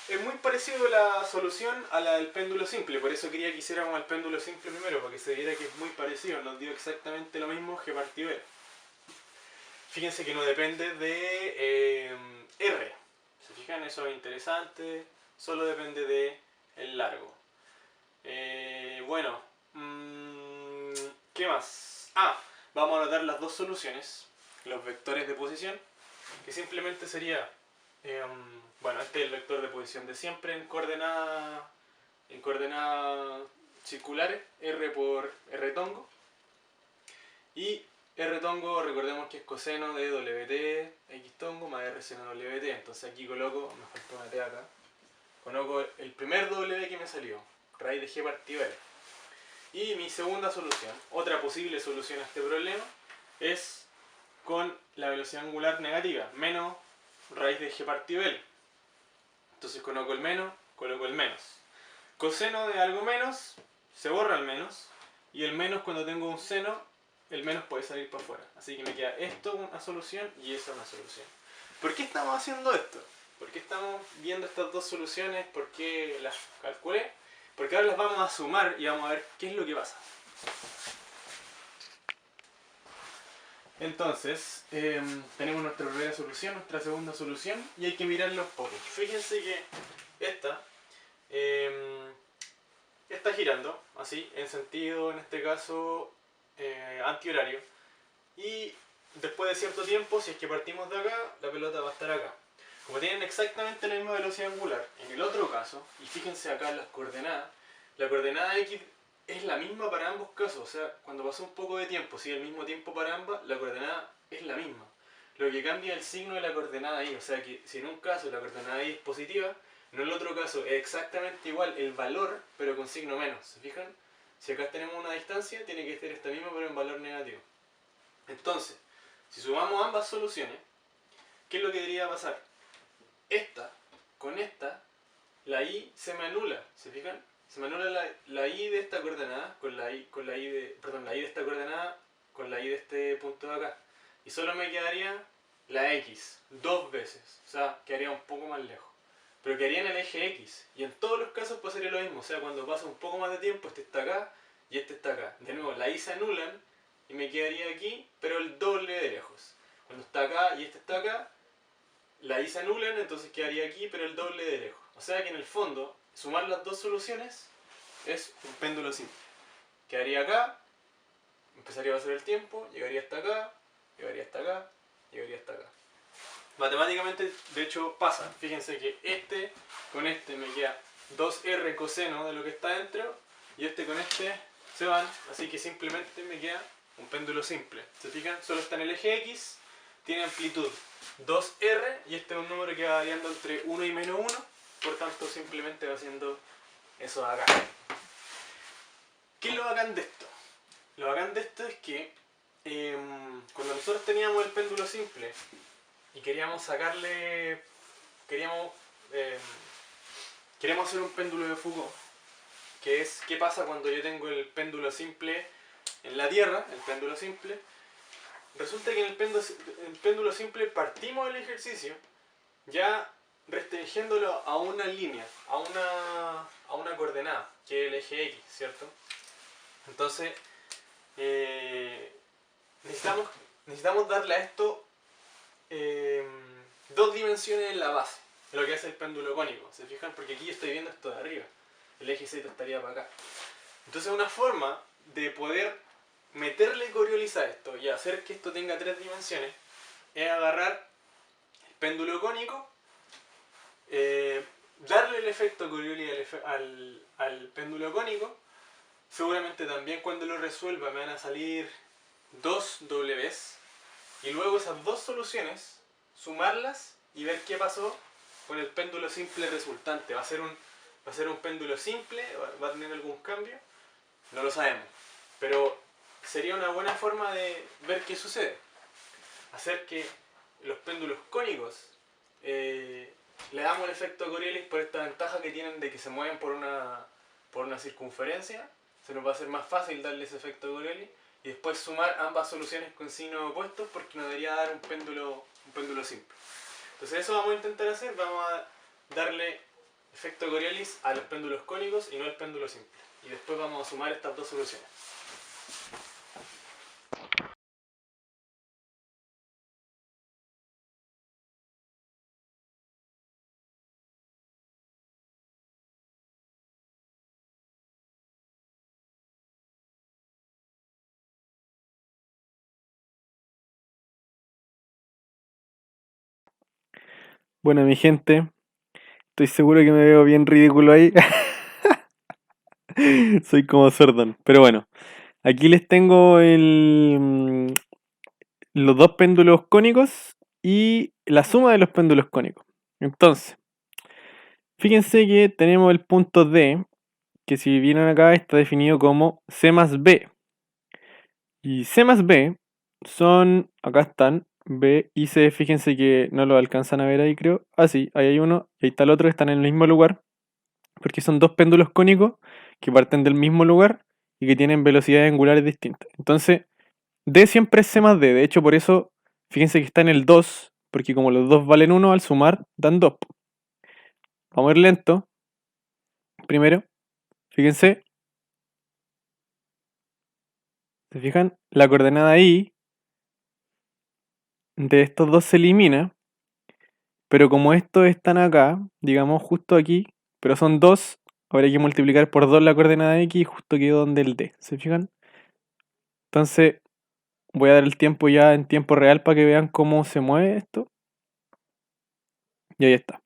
es muy parecido la solución a la del péndulo simple, por eso quería que hiciéramos el péndulo simple primero, para que se viera que es muy parecido, nos dio exactamente lo mismo g partido l. Fíjense que no depende de r. ¿Se fijan? Eso es interesante. Solo depende de el largo. Bueno. ¿Qué más? Vamos a anotar las dos soluciones. Los vectores de posición. Que simplemente sería... bueno, este es el vector de posición de siempre en coordenadas circulares. R por R tongo. Y R tongo, recordemos que es coseno de WT X tongo más R seno WT. Entonces aquí coloco, me faltó una T acá, coloco el primer W que me salió, raíz de G partido L. Y mi segunda solución, otra posible solución a este problema, es con la velocidad angular negativa, menos raíz de G partido L. Entonces coloco el menos, coloco el menos. Coseno de algo menos, se borra el menos, y el menos cuando tengo un seno, el menos puede salir para afuera. Así que me queda esto una solución y esa una solución. ¿Por qué estamos haciendo esto? ¿Por qué estamos viendo estas dos soluciones? ¿Por qué las calculé? Porque ahora las vamos a sumar y vamos a ver qué es lo que pasa. Entonces, tenemos nuestra primera solución, nuestra segunda solución, y hay que mirarlos un poco. Fíjense que esta está girando, así, en sentido, en este caso, antihorario, y después de cierto tiempo, si es que partimos de acá, la pelota va a estar acá. Como tienen exactamente la misma velocidad angular, en el otro caso, y fíjense acá en las coordenadas, la coordenada x es la misma para ambos casos, o sea, cuando pasó un poco de tiempo, si es el mismo tiempo para ambas, la coordenada es la misma. Lo que cambia es el signo de la coordenada y, o sea que si en un caso la coordenada y es positiva, en el otro caso es exactamente igual el valor, pero con signo menos, ¿se fijan? Si acá tenemos una distancia, tiene que ser esta misma pero en valor negativo. Entonces, si sumamos ambas soluciones, ¿qué es lo que debería pasar? Esta con esta, la y se me anula, ¿se fijan? Se me anula la y de esta coordenada con la y de esta coordenada con la y de este punto de acá. Y solo me quedaría la x dos veces, o sea, quedaría un poco más lejos. Pero quedaría en el eje x, y en todos los casos pasaría lo mismo, o sea, cuando pasa un poco más de tiempo, este está acá y este está acá. De nuevo, la y se anulan y me quedaría aquí, pero el doble de lejos. Cuando está acá y este está acá, la y se anulan, entonces quedaría aquí, pero el doble de lejos. O sea que en el fondo, sumar las dos soluciones es un péndulo simple. Quedaría acá, empezaría a pasar el tiempo, llegaría hasta acá, llegaría hasta acá, llegaría hasta acá. Matemáticamente, de hecho, pasa. Fíjense que este con este me queda 2R coseno de lo que está dentro, y este con este se van, así que simplemente me queda un péndulo simple. ¿Se fijan? Solo está en el eje X, tiene amplitud 2R, y este es un número que va variando entre 1 y menos 1, por tanto simplemente va haciendo eso de acá. ¿Qué es lo bacán de esto? Lo bacán de esto es que cuando nosotros teníamos el péndulo simple y queríamos sacarle, queríamos hacer un péndulo de Foucault, que es qué pasa cuando yo tengo el péndulo simple en la Tierra, el péndulo simple. Resulta que en el péndulo simple partimos del ejercicio ya restringiéndolo a una línea, a una coordenada, que es el eje X, ¿cierto? Entonces, necesitamos darle a esto dos dimensiones en la base, lo que es el péndulo cónico. ¿Se fijan? Porque aquí yo estoy viendo esto de arriba, el eje Z estaría para acá. Entonces, una forma de poder meterle Coriolis a esto y hacer que esto tenga tres dimensiones es agarrar el péndulo cónico, darle el efecto Coriolis al péndulo cónico. Seguramente también cuando lo resuelva me van a salir dos Ws, y luego esas dos soluciones sumarlas y ver qué pasó con el péndulo simple resultante. ¿Va a ser un péndulo simple? ¿Va a tener algún cambio? No lo sabemos, pero sería una buena forma de ver qué sucede. Hacer que los péndulos cónicos le damos el efecto Coriolis por esta ventaja que tienen de que se mueven por una circunferencia. Se nos va a hacer más fácil darle ese efecto Coriolis y después sumar ambas soluciones con signos opuestos, porque nos debería dar un péndulo simple. Entonces eso vamos a intentar hacer. Vamos a darle efecto Coriolis a los péndulos cónicos y no al péndulo simple, y después vamos a sumar estas dos soluciones. Bueno, mi gente, estoy seguro que me veo bien ridículo ahí. Soy como Sordon. Pero bueno, aquí les tengo los dos péndulos cónicos y la suma de los péndulos cónicos. Entonces, fíjense que tenemos el punto D, que si vienen acá está definido como C más B. Y C más B son, acá están, B y C, fíjense que no lo alcanzan a ver ahí, creo. Ah, sí, ahí hay uno y ahí está el otro, están en el mismo lugar, porque son dos péndulos cónicos que parten del mismo lugar y que tienen velocidades angulares distintas. Entonces, D siempre es C más D, de hecho por eso, fíjense que está en el 2, porque como los dos valen 1, al sumar dan 2. Vamos a ir lento. Primero, fíjense, ¿se fijan? La coordenada I de estos dos se elimina, pero como estos están acá, digamos justo aquí, pero son 2, habría que multiplicar por 2 la coordenada X y justo quedó donde el D. ¿Se fijan? Entonces, voy a dar el tiempo ya en tiempo real para que vean cómo se mueve esto. Y ahí está.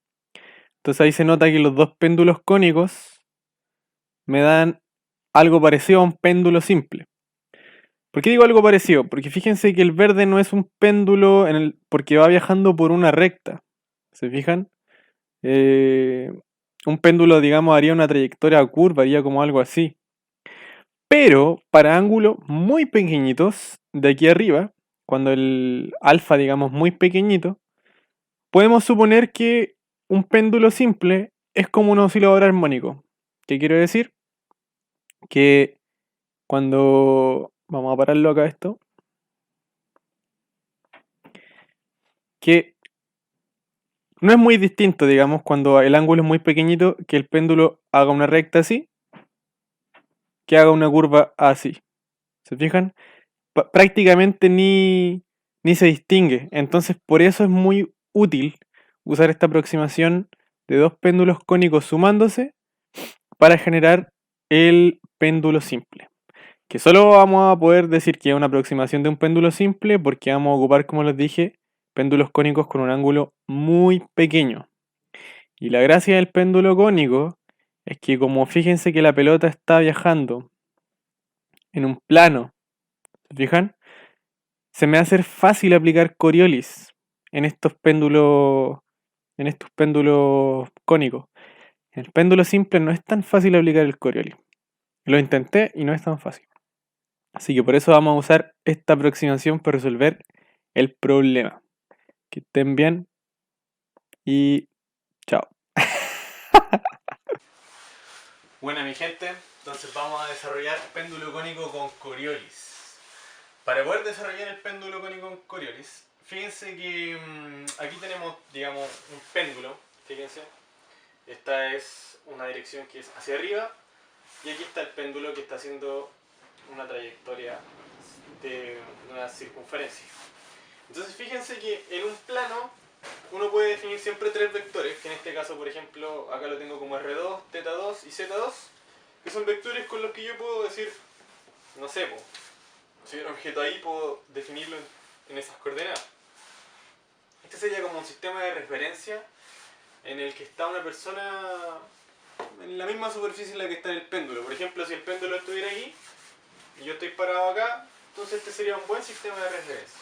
Entonces ahí se nota que los dos péndulos cónicos me dan algo parecido a un péndulo simple. ¿Por qué digo algo parecido? Porque fíjense que el verde no es un péndulo porque va viajando por una recta. ¿Se fijan? Un péndulo, digamos, haría una trayectoria curva, haría como algo así. Pero para ángulos muy pequeñitos, de aquí arriba, cuando el alfa, digamos, muy pequeñito, podemos suponer que un péndulo simple es como un oscilador armónico. ¿Qué quiero decir? Que cuando... Vamos a pararlo acá esto. Que no es muy distinto, digamos, cuando el ángulo es muy pequeñito, que el péndulo haga una recta así, que haga una curva así. ¿Se fijan? Prácticamente ni se distingue. Entonces, por eso es muy útil usar esta aproximación de dos péndulos cónicos sumándose para generar el péndulo simple. Que solo vamos a poder decir que es una aproximación de un péndulo simple porque vamos a ocupar, como les dije, péndulos cónicos con un ángulo muy pequeño. Y la gracia del péndulo cónico es que como fíjense que la pelota está viajando en un plano, ¿se fijan? Se me va a hacer fácil aplicar Coriolis en estos péndulos cónicos. En el péndulo simple no es tan fácil aplicar el Coriolis. Lo intenté y no es tan fácil. Así que por eso vamos a usar esta aproximación para resolver el problema. Que estén bien y chao. Buena mi gente, entonces vamos a desarrollar péndulo cónico con Coriolis. Para poder desarrollar el péndulo cónico con Coriolis, fíjense que aquí tenemos, digamos, un péndulo, fíjense. Esta es una dirección que es hacia arriba y aquí está el péndulo que está haciendo una trayectoria de una circunferencia. Entonces fíjense que en un plano uno puede definir siempre tres vectores, que en este caso, por ejemplo, acá lo tengo como R2, θ2 y Z2, que son vectores con los que yo puedo decir, no sé, si hay un objeto ahí, puedo definirlo en esas coordenadas. Este sería como un sistema de referencia en el que está una persona en la misma superficie en la que está el péndulo. Por ejemplo, si el péndulo estuviera aquí y yo estoy parado acá, entonces este sería un buen sistema de referencia.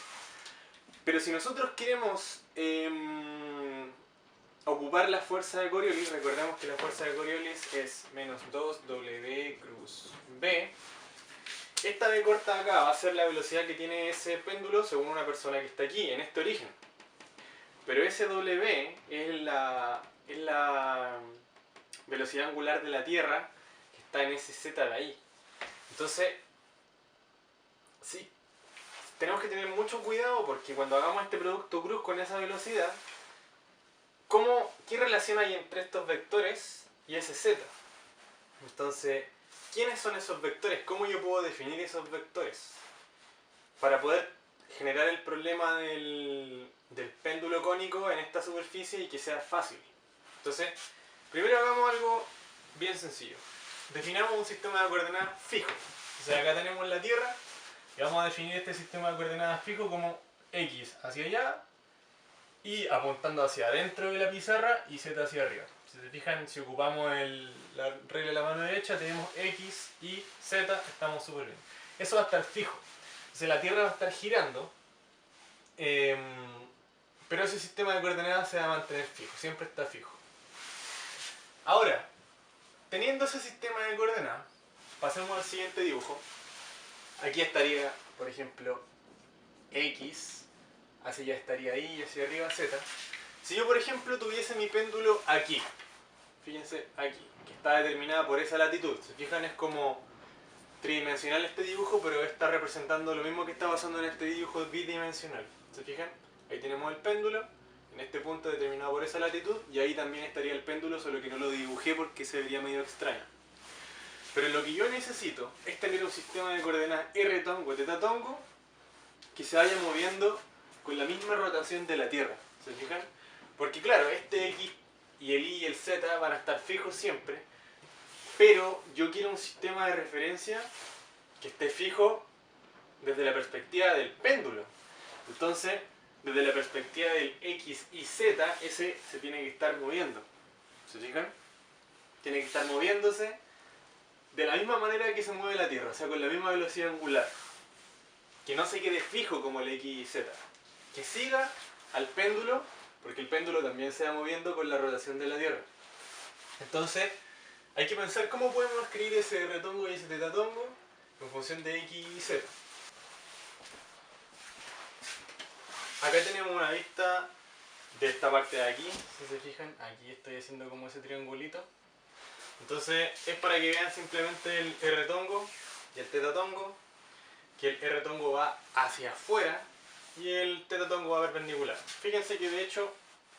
Pero si nosotros queremos ocupar la fuerza de Coriolis, recordemos que la fuerza de Coriolis es menos 2W cruz B. Esta B corta acá va a ser la velocidad que tiene ese péndulo según una persona que está aquí, en este origen. Pero ese W es la velocidad angular de la Tierra que está en ese Z de ahí. Entonces, sí, tenemos que tener mucho cuidado porque cuando hagamos este producto cruz con esa velocidad, ¿qué relación hay entre estos vectores y ese Z? Entonces, ¿quiénes son esos vectores? ¿Cómo yo puedo definir esos vectores? Para poder generar el problema del péndulo cónico en esta superficie y que sea fácil. Entonces, primero hagamos algo bien sencillo. Definamos un sistema de coordenadas fijo. O sea, acá tenemos la Tierra y vamos a definir este sistema de coordenadas fijo como X hacia allá y apuntando hacia adentro de la pizarra y Z hacia arriba. Si se fijan, si ocupamos la regla de la mano derecha, tenemos X y Z, estamos súper bien. Eso va a estar fijo. Entonces la Tierra va a estar girando, pero ese sistema de coordenadas se va a mantener fijo, siempre está fijo. Ahora, teniendo ese sistema de coordenadas, pasemos al siguiente dibujo. Aquí estaría, por ejemplo, X, así ya estaría ahí y hacia arriba Z. Si yo, por ejemplo, tuviese mi péndulo aquí, fíjense aquí, que está determinada por esa latitud. Se fijan, es como tridimensional este dibujo, pero está representando lo mismo que está pasando en este dibujo bidimensional. ¿Se fijan? Ahí tenemos el péndulo, en este punto determinado por esa latitud, y ahí también estaría el péndulo, solo que no lo dibujé porque se vería medio extraño. Pero lo que yo necesito es tener un sistema de coordenadas R tongo, teta tongo, que se vaya moviendo con la misma rotación de la Tierra. ¿Se fijan? Porque claro, este X y el Y y el Z van a estar fijos siempre, pero yo quiero un sistema de referencia que esté fijo desde la perspectiva del péndulo. Entonces, desde la perspectiva del X y Z, ese se tiene que estar moviendo. ¿Se fijan? Tiene que estar moviéndose de la misma manera que se mueve la Tierra, o sea, con la misma velocidad angular. Que no se quede fijo como el X y Z. Que siga al péndulo, porque el péndulo también se va moviendo con la rotación de la Tierra. Entonces, hay que pensar cómo podemos escribir ese R tongo y ese teta tongo en función de X y Z. Acá tenemos una vista de esta parte de aquí, si se fijan, aquí estoy haciendo como ese triangulito. Entonces es para que vean simplemente el R tongo y el teta tongo, que el R tongo va hacia afuera y el teta tongo va perpendicular. Fíjense que de hecho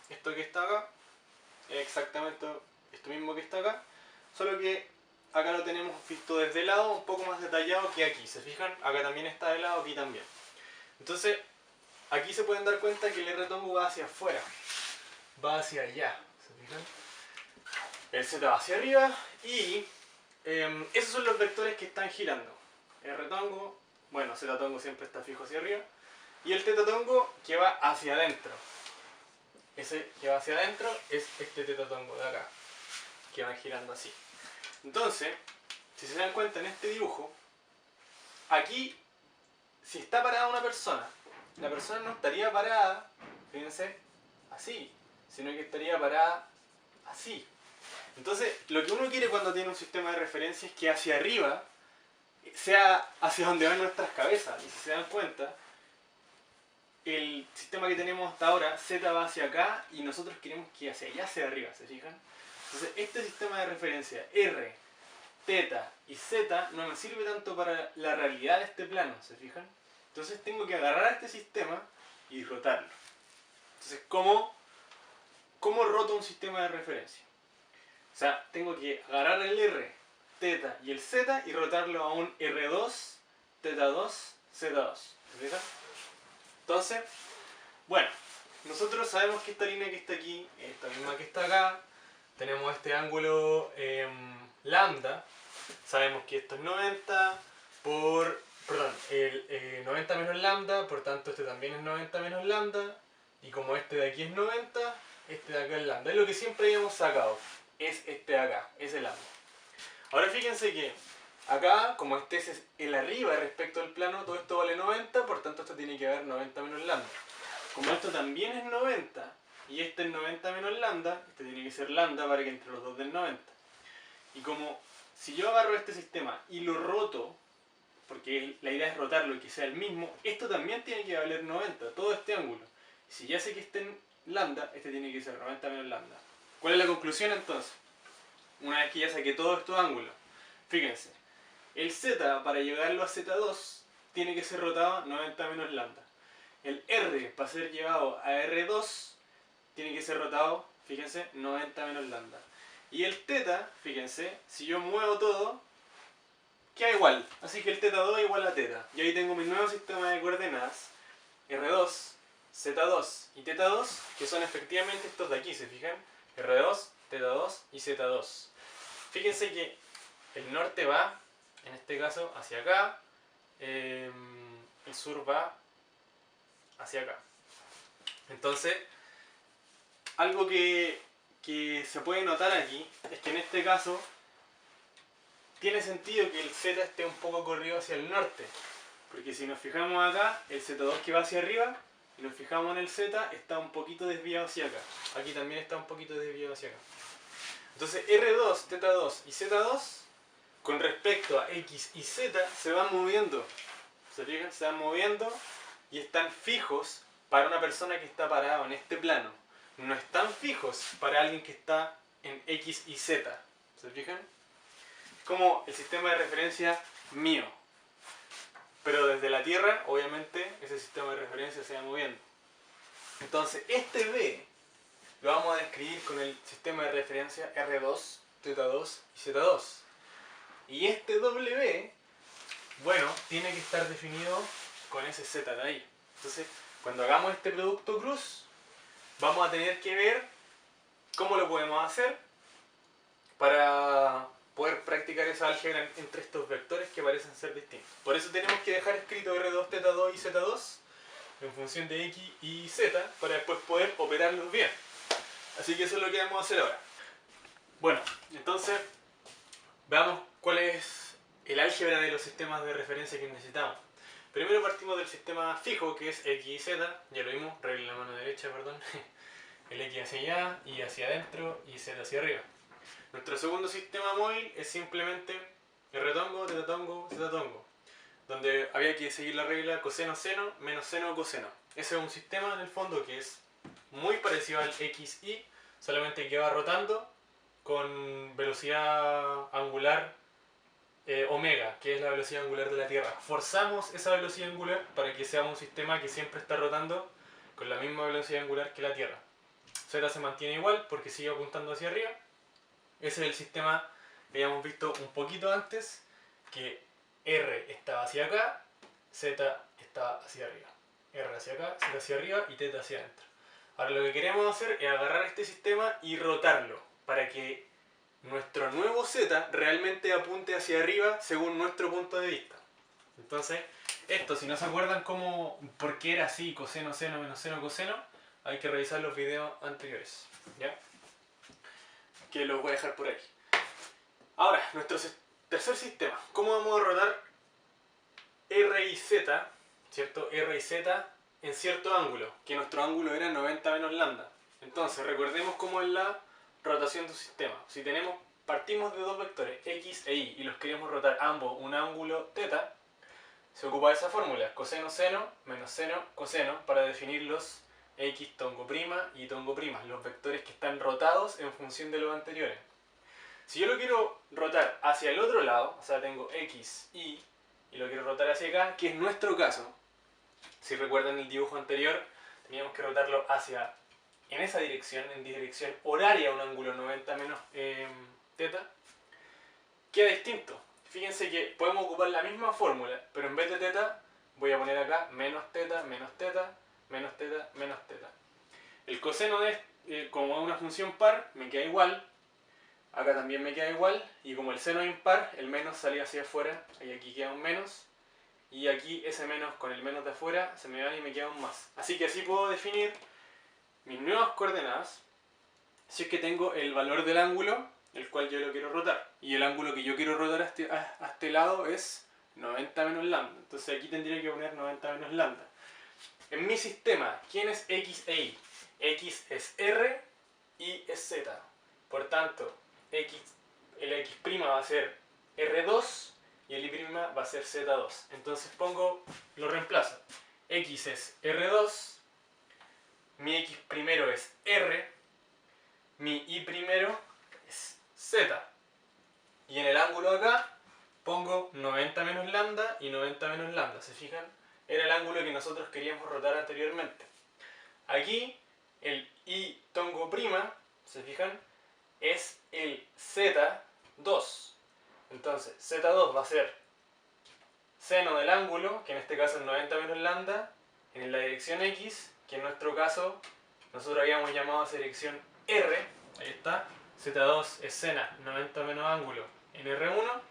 esto que está acá es exactamente esto mismo que está acá, solo que acá lo tenemos visto desde el lado un poco más detallado que aquí. ¿Se fijan? Acá también está de lado, aquí también. Entonces aquí se pueden dar cuenta que el R tongo va hacia afuera, va hacia allá. ¿Se fijan? El Z va hacia arriba y esos son los vectores que están girando. R tongo, bueno, Z tongo siempre está fijo hacia arriba, y el teta tongo que va hacia adentro. Ese que va hacia adentro es este teta tongo de acá, que van girando así. Entonces, si se dan cuenta en este dibujo, aquí, si está parada una persona, la persona no estaría parada, fíjense, así, sino que estaría parada así. Entonces, lo que uno quiere cuando tiene un sistema de referencia es que hacia arriba sea hacia donde van nuestras cabezas. Y si se dan cuenta, el sistema que tenemos hasta ahora, Z va hacia acá y nosotros queremos que hacia allá, hacia arriba, ¿se fijan? Entonces, este sistema de referencia, R, θ y Z, no me sirve tanto para la realidad de este plano, ¿se fijan? Entonces tengo que agarrar este sistema y rotarlo. Entonces, ¿cómo roto un sistema de referencia? O sea, tengo que agarrar el R, θ y el Z y rotarlo a un R2, θ2, Z2. ¿Se fijan? Entonces, bueno, nosotros sabemos que esta línea que está aquí, esta misma que está acá, tenemos este ángulo lambda, sabemos que esto es 90 por, perdón, 90 menos lambda, por tanto este también es 90 menos lambda, y como este de aquí es 90, este de acá es lambda. Es lo que siempre habíamos sacado, es este de acá, es el lambda. Ahora fíjense que acá, como este es el arriba respecto al plano, todo esto vale 90, por tanto esto tiene que haber 90 menos lambda. Como esto también es 90, y este es 90 menos lambda, este tiene que ser lambda para que entre los dos den 90. Y como si yo agarro este sistema y lo roto, porque la idea es rotarlo y que sea el mismo, esto también tiene que valer 90, todo este ángulo. Si ya sé que este en lambda, este tiene que ser 90 menos lambda. ¿Cuál es la conclusión entonces? Una vez que ya saqué todos estos ángulos, fíjense, el Z para llevarlo a Z2 tiene que ser rotado 90 menos lambda. El R para ser llevado a R2 tiene que ser rotado, fíjense, 90 menos lambda. Y el θ, fíjense, si yo muevo todo, queda igual. Así que el θ2 igual a θ. Y ahí tengo mi nuevo sistema de coordenadas, R2, Z2 y θ2, que son efectivamente estos de aquí, ¿se fijan? R2, θ2 y Z2. Fíjense que el norte va, en este caso, hacia acá, el sur va hacia acá. Entonces, algo que se puede notar aquí es que en este caso tiene sentido que el Z esté un poco corrido hacia el norte, porque si nos fijamos acá, el Z2 que va hacia arriba, y nos fijamos en el Z, está un poquito desviado hacia acá. Aquí también está un poquito desviado hacia acá. Entonces R2, θ2 y Z2, con respecto a X y Z, se van moviendo. ¿Se fijan? Se van moviendo y están fijos para una persona que está parada en este plano. No están fijos para alguien que está en X y Z. ¿Se fijan? Es como el sistema de referencia mío. Pero desde la Tierra, obviamente, ese sistema de referencia se va moviendo. Entonces, este B lo vamos a describir con el sistema de referencia R2, θ2 y Z2. Y este W, bueno, tiene que estar definido con ese Z de ahí. Entonces, cuando hagamos este producto cruz, vamos a tener que ver cómo lo podemos hacer para poder practicar esa álgebra entre estos vectores que parecen ser distintos. Por eso tenemos que dejar escrito R2, θ2 y Z2 en función de X y Z para después poder operarlos bien. Así que eso es lo que vamos a hacer ahora. Bueno, entonces veamos cuál es el álgebra de los sistemas de referencia que necesitamos. Primero partimos del sistema fijo, que es X y Z, ya lo vimos, regla en la mano derecha, perdón. El X hacia allá, Y hacia adentro y Z hacia arriba. Nuestro segundo sistema móvil es simplemente R tongo, θ tongo, Z tongo, donde había que seguir la regla coseno-seno menos seno-coseno. Ese es un sistema en el fondo que es muy parecido al XY, solamente que va rotando con velocidad angular omega, que es la velocidad angular de la Tierra. Forzamos esa velocidad angular para que sea un sistema que siempre está rotando con la misma velocidad angular que la Tierra. Z se mantiene igual porque sigue apuntando hacia arriba. Ese es el sistema que habíamos visto un poquito antes, que R estaba hacia acá, Z estaba hacia arriba. R hacia acá, Z hacia arriba y θ hacia adentro. Ahora lo que queremos hacer es agarrar este sistema y rotarlo para que nuestro nuevo Z realmente apunte hacia arriba según nuestro punto de vista. Entonces, esto, si no se acuerdan por qué era así, coseno, seno, menos seno, coseno, hay que revisar los videos anteriores, ¿ya? Que los voy a dejar por ahí. Ahora, nuestro tercer sistema. ¿Cómo vamos a rotar R y Z, ¿cierto? R y Z en cierto ángulo, que nuestro ángulo era 90 menos lambda. Entonces, recordemos cómo es la rotación de un sistema. Si partimos de dos vectores, X e Y, y los queremos rotar ambos un ángulo θ, se ocupa esa fórmula, coseno seno menos seno coseno, para definir los X tongo prima y tongo prima, los vectores que están rotados en función de los anteriores. Si yo lo quiero rotar hacia el otro lado, o sea, tengo X, Y lo quiero rotar hacia acá, que es nuestro caso. Si recuerdan el dibujo anterior, teníamos que rotarlo hacia, en esa dirección, en dirección horaria, un ángulo 90 menos θ. Queda distinto. Fíjense que podemos ocupar la misma fórmula, pero en vez de θ, voy a poner acá menos θ, menos θ, menos θ, menos θ. El coseno de, como es una función par, me queda igual. Acá también me queda igual, y como el seno es impar, el menos salía hacia afuera, y aquí queda un menos, y aquí ese menos con el menos de afuera se me van y me queda un más. Así que así puedo definir mis nuevas coordenadas, si es que tengo el valor del ángulo, el cual yo lo quiero rotar, y el ángulo que yo quiero rotar a este lado es 90 menos lambda, entonces aquí tendría que poner 90 menos lambda. En mi sistema, ¿quién es X e Y? X es R, Y es Z, por tanto, el X' va a ser R2 y el Y' va a ser Z2. Entonces lo reemplazo. X es R2, mi X primero es R, mi Y primero es Z. Y en el ángulo acá pongo 90 menos lambda y 90 menos lambda. ¿Se fijan? Era el ángulo que nosotros queríamos rotar anteriormente. Aquí el Y tongo prima, ¿se fijan? Es el Z2. Entonces, Z2 va a ser seno del ángulo, que en este caso es 90 menos lambda, en la dirección X, que en nuestro caso nosotros habíamos llamado a esa dirección R. Ahí está. Z2 es sena 90 menos ángulo en R1,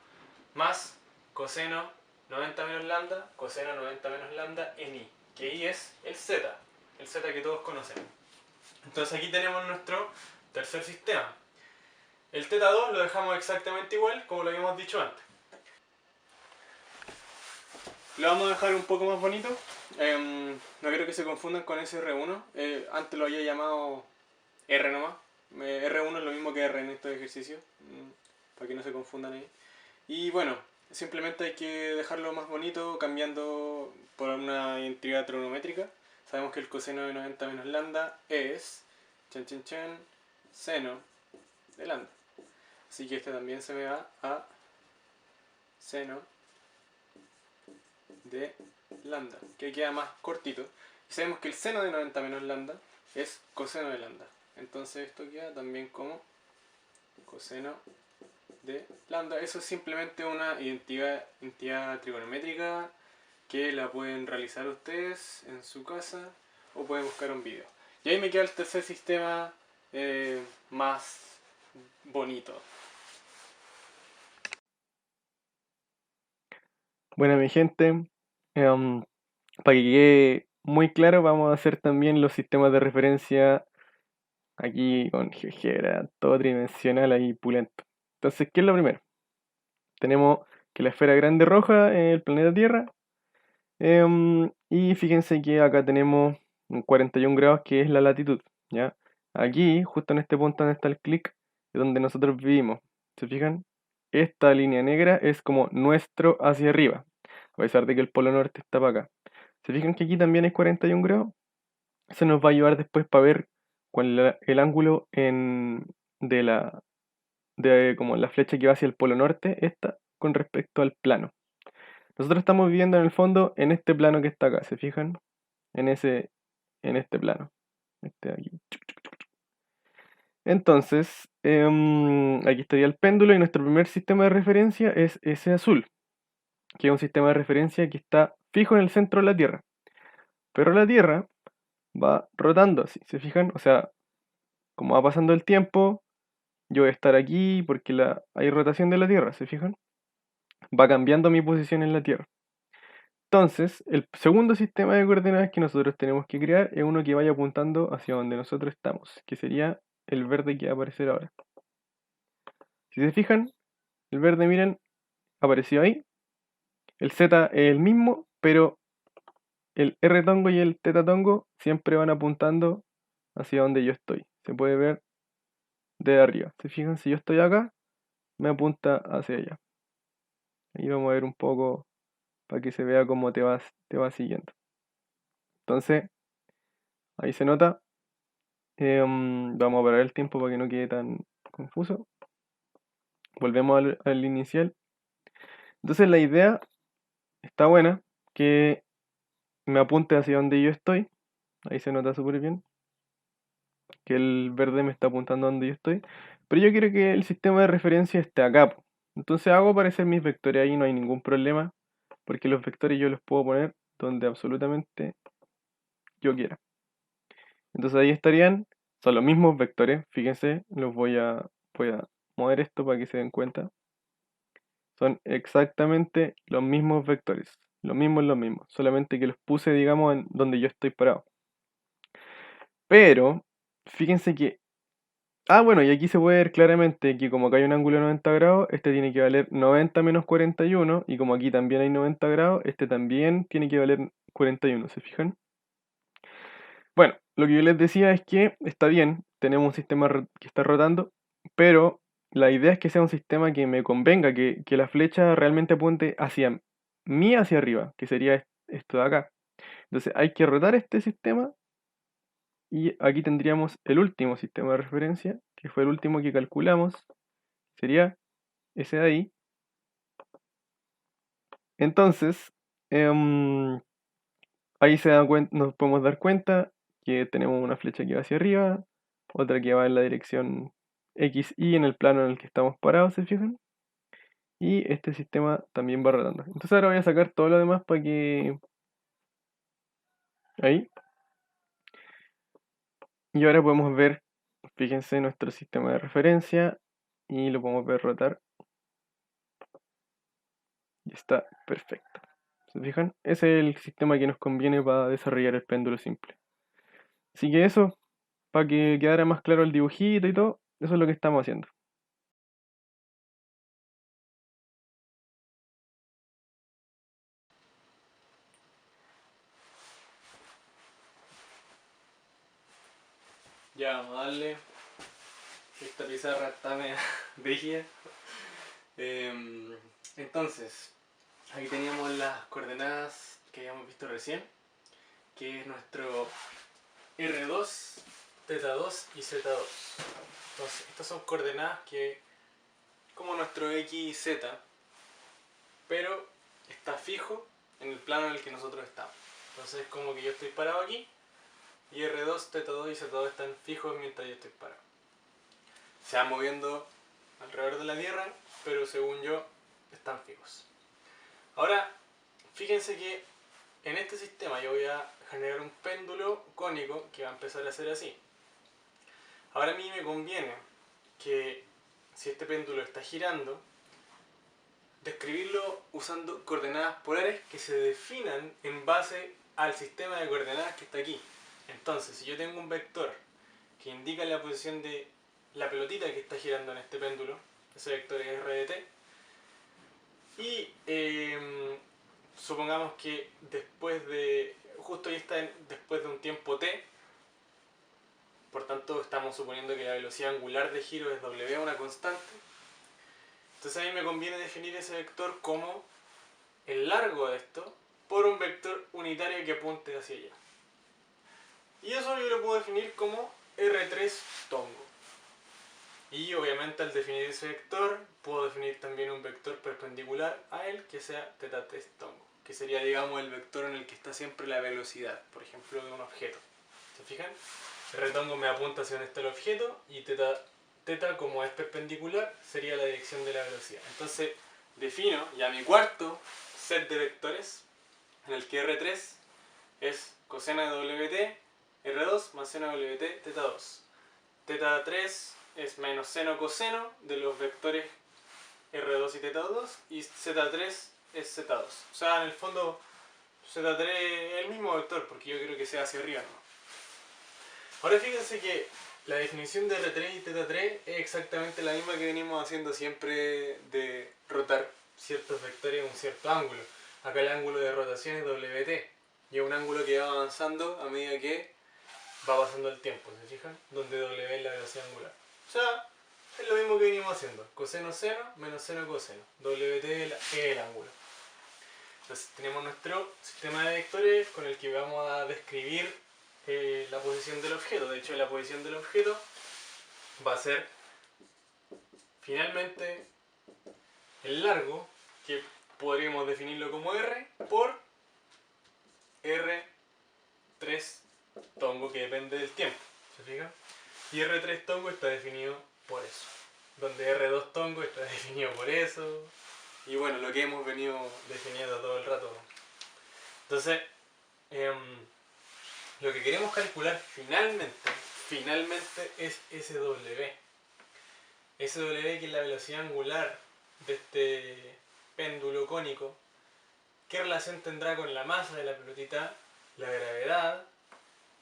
más coseno 90 menos lambda, coseno 90 menos lambda en Y, que Y es el Z que todos conocemos. Entonces aquí tenemos nuestro tercer sistema. El θ2 lo dejamos exactamente igual como lo habíamos dicho antes. Lo vamos a dejar un poco más bonito. No quiero que se confundan con ese R1. Antes lo había llamado R nomás. R1 es lo mismo que R en estos ejercicios, para que no se confundan ahí. Y bueno, simplemente hay que dejarlo más bonito cambiando por una identidad trigonométrica. Sabemos que el coseno de 90 menos lambda es seno de lambda. Así que este también se me va a seno de lambda, que queda más cortito. Y sabemos que el seno de 90 menos lambda es coseno de lambda. Entonces esto queda también como coseno de lambda. Eso es simplemente una identidad trigonométrica que la pueden realizar ustedes en su casa o pueden buscar un video. Y ahí me queda el tercer sistema más bonito. Bueno, mi gente, para que quede muy claro, vamos a hacer también los sistemas de referencia aquí con GeoGebra, todo tridimensional ahí pulento. Entonces, ¿qué es lo primero? Tenemos que la esfera grande roja es el planeta Tierra. Y fíjense que acá tenemos 41 grados, que es la latitud, ¿ya? Aquí, justo en este punto donde está el clic, es donde nosotros vivimos. ¿Se fijan? Esta línea negra es como nuestro hacia arriba, a pesar de que el polo norte está para acá. ¿Se fijan que aquí también es 41 grados? Eso nos va a ayudar después para ver cuál es el ángulo de como la flecha que va hacia el polo norte, esta, con respecto al plano. Nosotros estamos viviendo en el fondo en este plano que está acá, ¿se fijan? En este plano. Este de aquí. Entonces, aquí estaría el péndulo y nuestro primer sistema de referencia es ese azul, que es un sistema de referencia que está fijo en el centro de la Tierra. Pero la Tierra va rotando así, ¿se fijan? O sea, como va pasando el tiempo, yo voy a estar aquí porque hay rotación de la Tierra, ¿se fijan? Va cambiando mi posición en la Tierra. Entonces, el segundo sistema de coordenadas que nosotros tenemos que crear es uno que vaya apuntando hacia donde nosotros estamos, que sería el verde que va a aparecer ahora. Si se fijan, El verde, miren, apareció ahí. El Z es el mismo, pero el R tongo y el teta tongo siempre van apuntando hacia donde yo estoy. Se puede ver de arriba. ¿Se fijan? Si yo estoy acá, me apunta hacia allá. Ahí vamos a ver un poco para que se vea cómo te vas siguiendo. Entonces, ahí se nota. Vamos a parar el tiempo para que no quede tan confuso. Volvemos al inicial. Entonces la idea está buena, que me apunte hacia donde yo estoy. Ahí se nota súper bien que el verde me está apuntando a donde yo estoy. Pero yo quiero que el sistema de referencia esté acá, po. Entonces hago aparecer mis vectores ahí, no hay ningún problema, porque los vectores yo los puedo poner donde absolutamente yo quiera. Entonces ahí estarían, son los mismos vectores, fíjense, voy a mover esto para que se den cuenta. Son exactamente los mismos vectores, lo mismo es lo mismo, solamente que los puse, digamos, en donde yo estoy parado. Pero, fíjense que, bueno, y aquí se puede ver claramente que como acá hay un ángulo de 90 grados, este tiene que valer 90 menos 41, y como aquí también hay 90 grados, este también tiene que valer 41, ¿se fijan? Bueno, lo que yo les decía es que está bien, tenemos un sistema que está rotando, pero la idea es que sea un sistema que me convenga, que la flecha realmente apunte hacia mí, hacia arriba, que sería esto de acá. Entonces hay que rotar este sistema y aquí tendríamos el último sistema de referencia, que fue el último que calculamos, sería ese de ahí. Entonces, ahí nos podemos dar cuenta que tenemos una flecha que va hacia arriba, otra que va en la dirección X, Y en el plano en el que estamos parados, ¿se fijan? Y este sistema también va rotando. Entonces ahora voy a sacar todo lo demás para que... Ahí. Y ahora podemos ver, fíjense, nuestro sistema de referencia y lo podemos ver rotar. Y está perfecto. ¿Se fijan? Ese es el sistema que nos conviene para desarrollar el péndulo simple. Así que eso, para que quedara más claro el dibujito y todo, eso es lo que estamos haciendo. Ya, vamos a darle. Esta pizarra está media brígida. Entonces, aquí teníamos las coordenadas que habíamos visto recién, que es nuestro R2, θ2 y Z2. Entonces, estas son coordenadas que, como nuestro X y Z, pero está fijo en el plano en el que nosotros estamos. Entonces, es como que yo estoy parado aquí y R2, θ2 y Z2 están fijos mientras yo estoy parado. Se van moviendo alrededor de la Tierra, pero según yo, están fijos. Ahora, fíjense que en este sistema yo voy a generar un péndulo cónico que va a empezar a ser así. Ahora a mí me conviene que, si este péndulo está girando, describirlo usando coordenadas polares que se definan en base al sistema de coordenadas que está aquí. Entonces, si yo tengo un vector que indica la posición de la pelotita que está girando en este péndulo, ese vector es r de t, y supongamos que justo ahí está después de un tiempo t, por tanto estamos suponiendo que la velocidad angular de giro es w, una constante. Entonces a mí me conviene definir ese vector como el largo de esto por un vector unitario que apunte hacia allá. Y eso yo lo puedo definir como R3 tongo. Y obviamente al definir ese vector, puedo definir también un vector perpendicular a él que sea θ3 tongo, que sería, digamos, el vector en el que está siempre la velocidad, por ejemplo, de un objeto. ¿Se fijan? R tongo me apunta hacia donde está el objeto y θ, como es perpendicular, sería la dirección de la velocidad. Entonces defino ya mi cuarto set de vectores, en el que R3 es coseno de WT, R2 más seno de WT, θ2. θ3 es menos seno coseno de los vectores R2 y θ2, y Z3 es Z2. O sea, en el fondo Z3 es el mismo vector, porque yo quiero que sea hacia arriba, ¿no? Ahora fíjense que La definición de R3 y θ3 es exactamente la misma que venimos haciendo siempre de rotar ciertos vectores en un cierto ángulo. Acá el ángulo de rotación es WT y es un ángulo que va avanzando a medida que va pasando el tiempo, ¿se fijan? Donde W es la velocidad angular. O sea, es lo mismo que venimos haciendo. Coseno seno menos seno coseno. WT es el ángulo. Entonces tenemos nuestro sistema de vectores con el que vamos a describir la posición del objeto. De hecho, la posición del objeto va a ser finalmente el largo, que podríamos definirlo como R, por R3 tongo, que depende del tiempo. ¿Se fijan? Y R3 tongo está definido por eso. Donde R2 tongo está definido por eso. Y bueno, lo que hemos venido definiendo todo el rato. Entonces, lo que queremos calcular finalmente es SW. SW, que es la velocidad angular de este péndulo cónico. ¿Qué relación tendrá con la masa de la pelotita, la gravedad,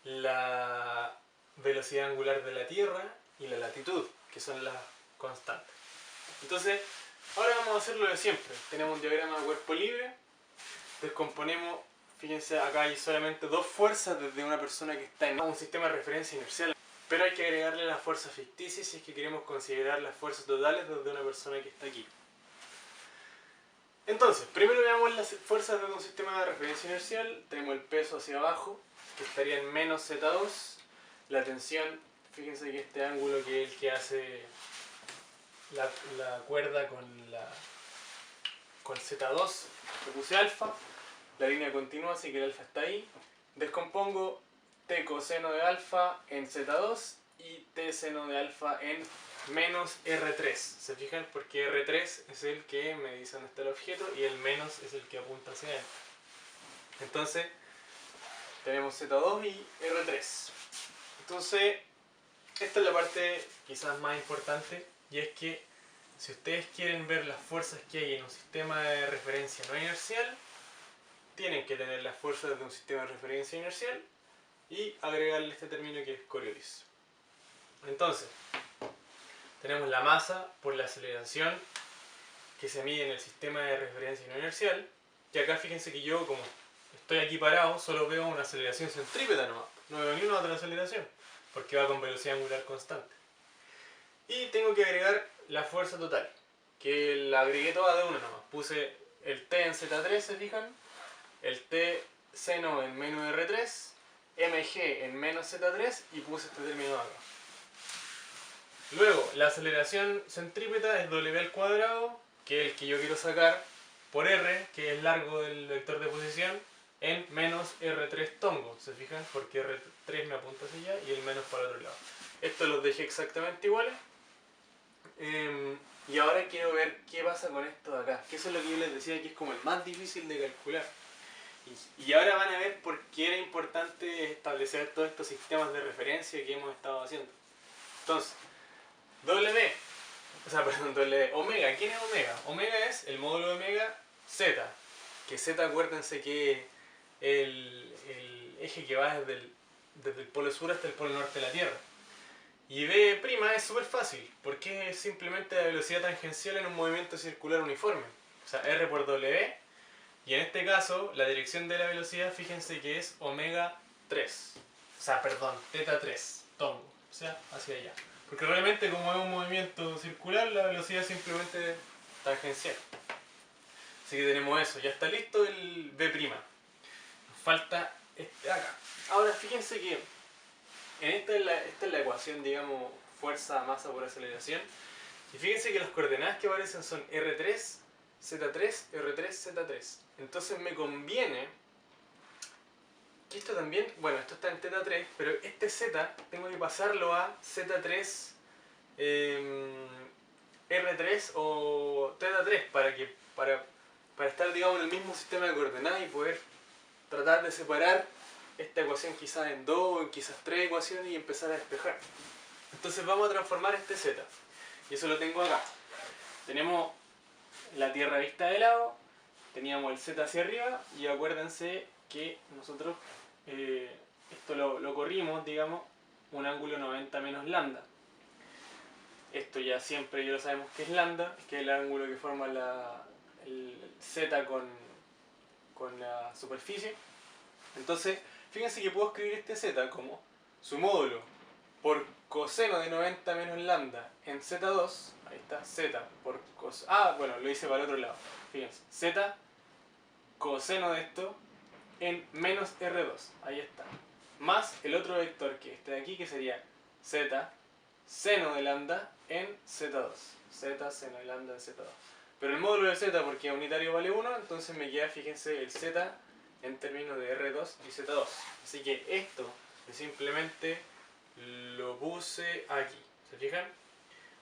la velocidad angular de la Tierra y la latitud, que son las constantes? Entonces, ahora vamos a hacer lo de siempre. Tenemos un diagrama de cuerpo libre, descomponemos, fíjense, acá hay solamente dos fuerzas desde una persona que está en un sistema de referencia inercial, pero hay que agregarle las fuerzas ficticias si es que queremos considerar las fuerzas totales desde una persona que está aquí. Entonces, primero veamos las fuerzas desde un sistema de referencia inercial. Tenemos el peso hacia abajo, que estaría en menos Z2. La tensión, fíjense que este ángulo que es el que hace la cuerda con Z2, le puse alfa. La línea continua, así que el alfa está ahí. Descompongo T coseno de alfa en Z2 y T seno de alfa en menos R3. ¿Se fijan? Porque R3 es el que me dice dónde está el objeto y el menos es el que apunta hacia él. Entonces, tenemos Z2 y R3. Entonces, esta es la parte quizás más importante, y es que si ustedes quieren ver las fuerzas que hay en un sistema de referencia no inercial, tienen que tener las fuerzas de un sistema de referencia inercial y agregarle este término que es Coriolis. Entonces, tenemos la masa por la aceleración que se mide en el sistema de referencia no inercial, y acá fíjense que yo, como estoy aquí parado, solo veo una aceleración centrípeta nomás, no veo ni una otra aceleración, porque va con velocidad angular constante. Y tengo que agregar la fuerza total, que la agregué toda de una nomás. Puse el T en Z3, ¿se fijan? El T seno en menos R3, mg en menos Z3 y puse este término acá. Luego, la aceleración centrípeta es W al cuadrado, que es el que yo quiero sacar, por R, que es el largo del vector de posición, en menos R3 tongo. ¿Se fijan? Porque R3 me apunta hacia allá y el menos para el otro lado. Estos los dejé exactamente iguales. Y ahora quiero ver qué pasa con esto de acá, que eso es lo que yo les decía, que es como el más difícil de calcular. Y ahora van a ver por qué era importante establecer todos estos sistemas de referencia que hemos estado haciendo. Entonces, omega, ¿quién es omega? Omega es el módulo de omega z, que z, acuérdense que es el eje que va desde el polo sur hasta el polo norte de la Tierra. Y B' es súper fácil, porque es simplemente la velocidad tangencial en un movimiento circular uniforme. O sea, R por W, y en este caso, la dirección de la velocidad, fíjense que es omega 3. O sea, perdón, teta 3, tongo. O sea, hacia allá. Porque realmente, como es un movimiento circular, la velocidad es simplemente tangencial. Así que tenemos eso. Ya está listo el B'. Nos falta este acá. Ahora, fíjense que esta es la ecuación, digamos, fuerza, masa por aceleración. Y fíjense que las coordenadas que aparecen son R3, Z3, R3, Z3. Entonces me conviene que esto también, bueno, esto está en teta 3, pero este Z tengo que pasarlo a Z3, R3 o teta 3 para estar, digamos, en el mismo sistema de coordenadas y poder tratar de separar esta ecuación quizás en 2 o quizás 3 ecuaciones y empezar a despejar. Entonces vamos a transformar este Z, y eso lo tengo acá. Tenemos la Tierra vista de lado, teníamos el Z hacia arriba, y acuérdense que nosotros esto lo corrimos, digamos, un ángulo 90 menos lambda. Esto ya siempre ya lo sabemos que es lambda, que es el ángulo que forma el z con la superficie. Entonces, fíjense que puedo escribir este z como su módulo por coseno de 90 menos lambda en z2, ahí está, z por coseno, bueno, lo hice para el otro lado, fíjense, z coseno de esto en menos R2, ahí está, más el otro vector que este de aquí, que sería z seno de lambda en z2, z seno de lambda en z2. Pero el módulo de z, porque unitario vale 1, entonces me queda, fíjense, el z en términos de R2 y Z2. Así que esto simplemente lo puse aquí. ¿Se fijan?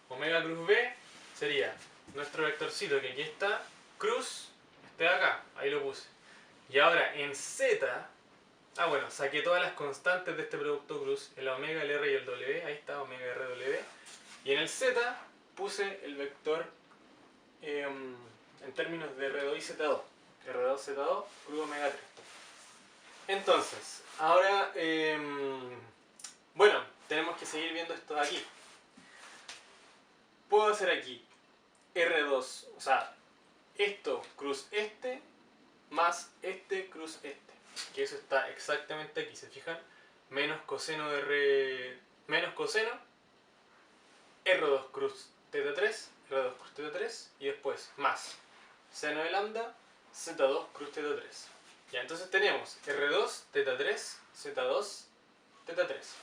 Omega cruz B sería nuestro vectorcito que aquí está, cruz, este de acá, ahí lo puse. Y ahora en Z, bueno, saqué todas las constantes de este producto cruz, el omega, el R y el W, ahí está, omega, R, W. Y en el Z puse el vector en términos de R2 y Z2. R2, Z2, cruz omega 3. Entonces, ahora, bueno, tenemos que seguir viendo esto de aquí. Puedo hacer aquí R2, o sea, esto cruz este, más este cruz este. Que eso está exactamente aquí, ¿se fijan? Menos coseno de R, menos coseno, R2 cruz teta 3, R2 cruz teta 3, y después más seno de lambda, Z2 cruz teta 3. Ya, entonces tenemos R2, teta 3, Z2, teta 3.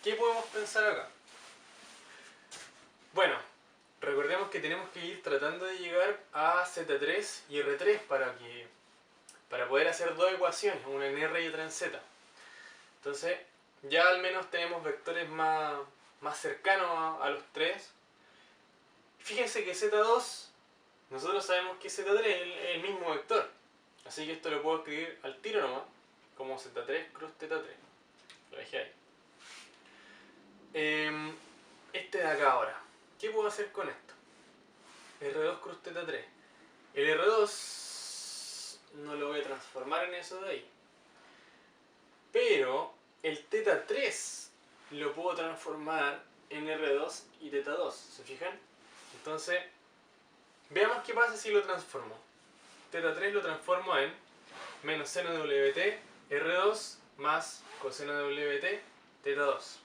¿Qué podemos pensar acá? Bueno, recordemos que tenemos que ir tratando de llegar a Z3 y R3 para poder hacer dos ecuaciones, una en R y otra en Z. Entonces, ya al menos tenemos vectores más cercanos a los tres. Fíjense que Z2, nosotros sabemos que Z3 es el mismo vector. Así que esto lo puedo escribir al tiro nomás, como Z3 cruz teta 3. Lo dejé ahí. Este de acá ahora. ¿Qué puedo hacer con esto? R2 cruz teta 3. El R2 no lo voy a transformar en eso de ahí. Pero el teta 3 lo puedo transformar en R2 y teta 2. ¿Se fijan? Entonces, veamos qué pasa si lo transformo. Teta 3 lo transformo en menos seno de WT R2 más coseno de WT teta 2.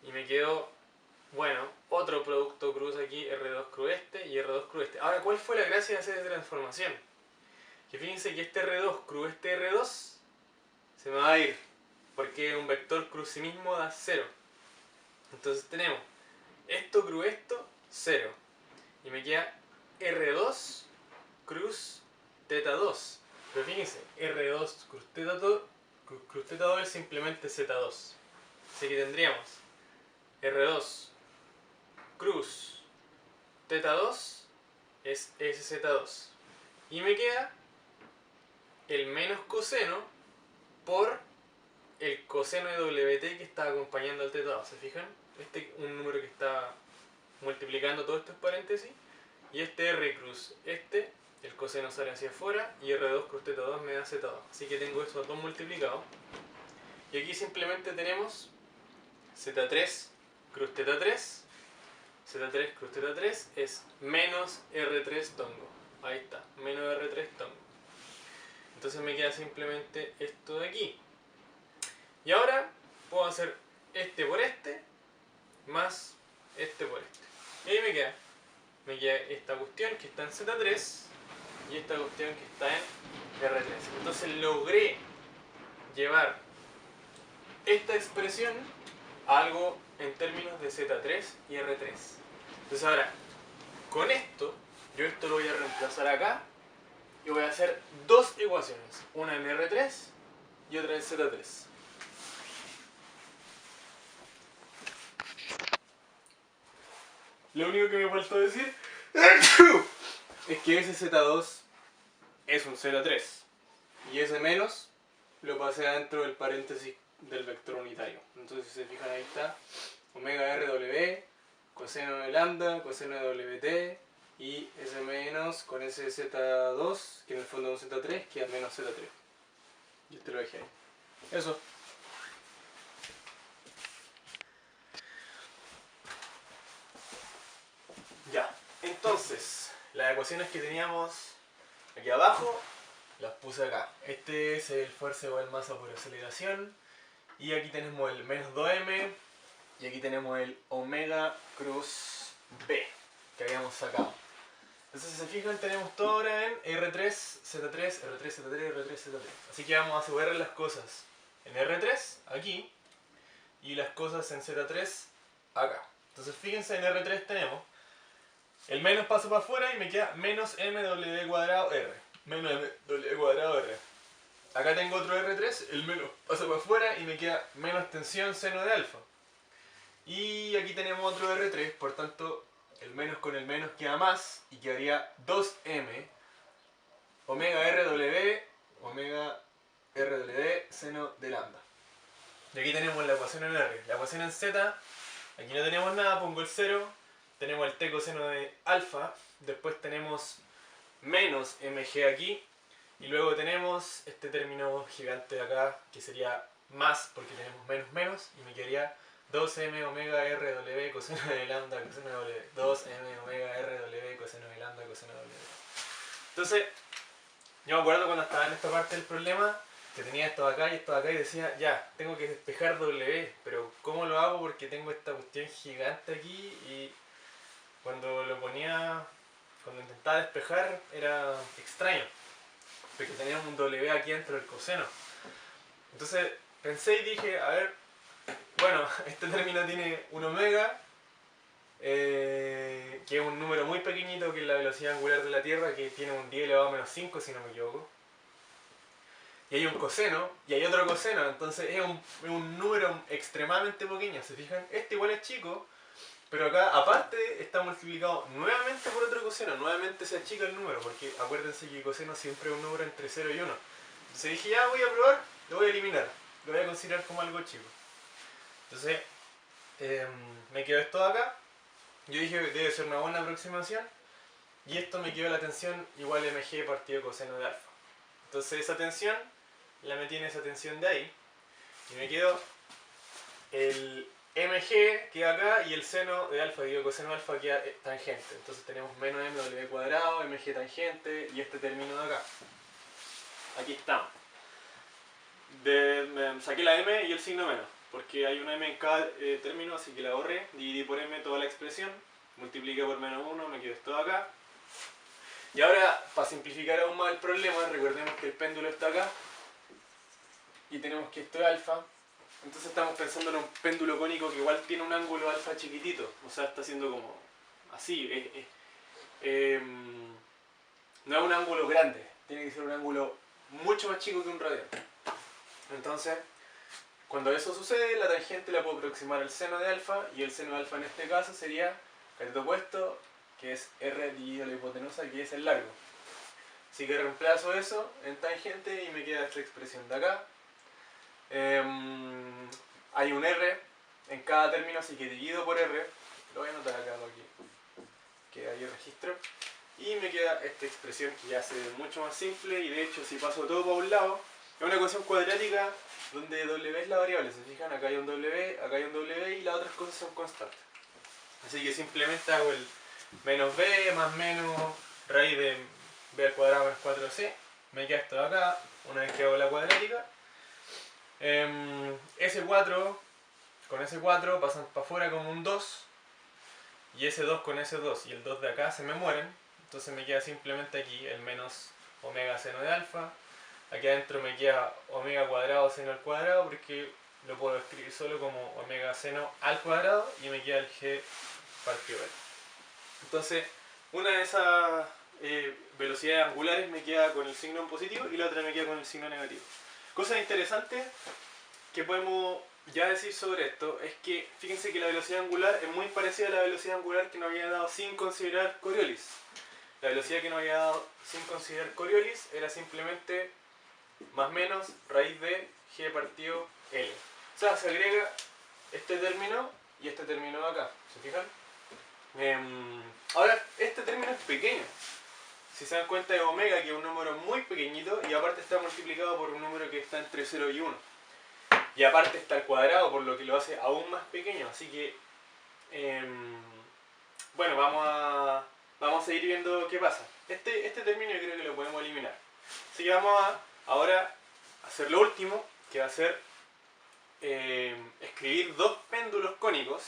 Y me quedó, bueno, otro producto cruz aquí, R2 cruz este y R2 cruz este. Ahora, ¿cuál fue la gracia de hacer esta transformación? Que fíjense que este R2 cruz este R2 se me va a ir, porque un vector cruz sí mismo da 0. Entonces tenemos esto cruz esto, 0. Y me queda R2 cruz teta 2. Pero fíjense, R2 cruz teta 2, cruz teta 2 es simplemente Z2. Así que tendríamos R2 cruz teta 2 es SZ2. Y me queda el menos coseno por el coseno de WT que está acompañando al teta 2. ¿Se fijan? Este es un número que está multiplicando todos estos paréntesis. Y este R cruz este, el coseno sale hacia afuera, y R2 cruz teta 2 me da Z2. Así que tengo esos dos multiplicados. Y aquí simplemente tenemos Z3 cruz teta 3. Z3 cruz teta 3 es menos R3 tongo. Ahí está, menos R3 tongo. Entonces me queda simplemente esto de aquí. Y ahora puedo hacer este por este, más este por este. Y ahí me queda esta cuestión que está en Z3 y esta cuestión que está en R3. Entonces logré llevar esta expresión a algo en términos de Z3 y R3. Entonces ahora, con esto, yo esto lo voy a reemplazar acá y voy a hacer dos ecuaciones, una en R3 y otra en Z3. Lo único que me faltó decir es que ese Z2 es un Z3 y ese menos lo pasé adentro del paréntesis del vector unitario. Entonces, si se fijan, ahí está omega RW, coseno de lambda, coseno de WT, y ese menos con ese Z2, que en el fondo es un Z3, queda menos Z3. Y este lo dejé ahí. Eso. Entonces, las ecuaciones que teníamos aquí abajo las puse acá. Este es el fuerza igual masa por aceleración. Y aquí tenemos el menos 2m. Y aquí tenemos el omega cruz b que habíamos sacado. Entonces, si se fijan, tenemos todo ahora en R3, Z3, R3, Z3, R3, Z3. Así que vamos a asegurar las cosas en R3, aquí, y las cosas en Z3, acá. Entonces, fíjense, en R3 tenemos el menos paso para afuera y me queda menos mw cuadrado R. Menos mw cuadrado R. Acá tengo otro R3, el menos pasa para afuera y me queda menos tensión seno de alfa. Y aquí tenemos otro R3, por tanto, el menos con el menos queda más y quedaría 2m omega rw seno de lambda. Y aquí tenemos la ecuación en R. La ecuación en Z, aquí no tenemos nada, pongo el 0. Tenemos el t coseno de alfa. Después tenemos menos mg aquí. Y luego tenemos este término gigante de acá, que sería más, porque tenemos menos menos. Y me quedaría 2m omega rw coseno de lambda coseno de w. 2m omega rw coseno de lambda coseno de w. Entonces, yo me acuerdo cuando estaba en esta parte del problema, que tenía esto acá y esto acá y decía, ya, tengo que despejar w, pero ¿cómo lo hago? Porque tengo esta cuestión gigante aquí y cuando lo ponía, cuando intentaba despejar era extraño, porque teníamos un w aquí dentro del coseno. Entonces pensé y dije, a ver, bueno, este término tiene un omega, que es un número muy pequeñito, que es la velocidad angular de la Tierra, que tiene un 10 elevado a menos 5 si no me equivoco. Y hay un coseno, y hay otro coseno, entonces es un número extremadamente pequeño, ¿se fijan? Este igual es chico, pero acá aparte está multiplicado nuevamente por otro coseno, nuevamente se achica el número, porque acuérdense que el coseno siempre es un número entre 0 y 1. Entonces dije, ya voy a probar, lo voy a eliminar, lo voy a considerar como algo chico. Entonces, me quedó esto de acá, yo dije que debe ser una buena aproximación, y esto me quedó la tensión igual mg partido coseno de alfa. Entonces esa tensión la metí en esa tensión de ahí, y me quedó el mg queda acá y el seno de alfa dividido coseno de alfa queda tangente. Entonces tenemos menos mw cuadrado, mg tangente y este término de acá. Aquí estamos. Saqué la m y el signo menos, porque hay una m en cada término, así que la borré. Dividí por m toda la expresión, multipliqué por menos 1, me quedó esto de acá. Y ahora, para simplificar aún más el problema, recordemos que el péndulo está acá y tenemos que esto es alfa. Entonces estamos pensando en un péndulo cónico que igual tiene un ángulo alfa chiquitito, o sea, está haciendo como así. No es un ángulo grande, tiene que ser un ángulo mucho más chico que un radian. Entonces, cuando eso sucede, la tangente la puedo aproximar al seno de alfa, y el seno de alfa en este caso sería cateto opuesto, que es r dividido la hipotenusa, que es el largo. Así que reemplazo eso en tangente y me queda esta expresión de acá. Hay un r en cada término, así que divido por r, lo voy a anotar acá para que ahí registro, y me queda esta expresión que ya se ve mucho más simple. Y de hecho, si paso todo para un lado, es una ecuación cuadrática donde w es la variable. Se fijan, acá hay un w, acá hay un w y las otras cosas son constantes. Así que simplemente hago el menos b más menos raíz de b al cuadrado menos 4c, me queda esto de acá una vez que hago la cuadrática. S4 con S4 pasan para afuera como un 2, y S2 con S2 y el 2 de acá se me mueren, entonces me queda simplemente aquí el menos omega seno de alfa. Aquí adentro me queda omega cuadrado seno al cuadrado, porque lo puedo escribir solo como omega seno al cuadrado, y me queda el g partido b. Entonces, una de esas velocidades angulares me queda con el signo en positivo y la otra me queda con el signo negativo. Cosa interesante que podemos ya decir sobre esto es que fíjense que la velocidad angular es muy parecida a la velocidad angular que nos había dado sin considerar Coriolis. La velocidad que nos había dado sin considerar Coriolis era simplemente más menos raíz de g partido L. O sea, se agrega este término y este término de acá. ¿Se fijan? Ahora, este término es pequeño. Si se dan cuenta de omega, que es un número muy pequeñito, y aparte está multiplicado por un número que está entre 0 y 1. Y aparte está al cuadrado, por lo que lo hace aún más pequeño. Así que, bueno, vamos a vamos a ir viendo qué pasa. Este término yo creo que lo podemos eliminar. Así que vamos a ahora hacer lo último, que va a ser escribir dos péndulos cónicos,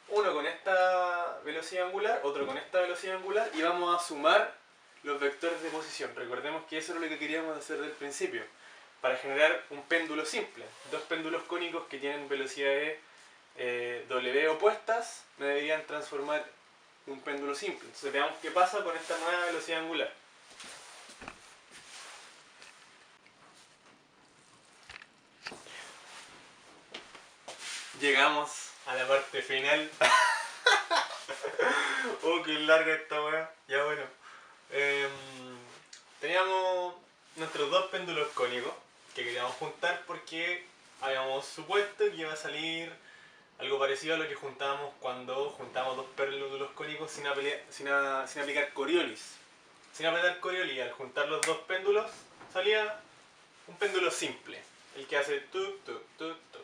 uno con esta velocidad angular, otro con esta velocidad angular, y vamos a sumar los vectores de posición. Recordemos que eso es lo que queríamos hacer del principio, para generar un péndulo simple. Dos péndulos cónicos que tienen velocidades W opuestas me deberían transformar un péndulo simple. Entonces veamos qué pasa con esta nueva velocidad angular. Llegamos a la parte final. Oh, qué larga esta weá. Ya bueno. Teníamos nuestros dos péndulos cónicos que queríamos juntar porque habíamos supuesto que iba a salir algo parecido a lo que juntábamos cuando juntamos dos péndulos cónicos sin aplicar Coriolis. Sin aplicar Coriolis, al juntar los dos péndulos salía un péndulo simple, el que hace tuk tuk tuk tuk.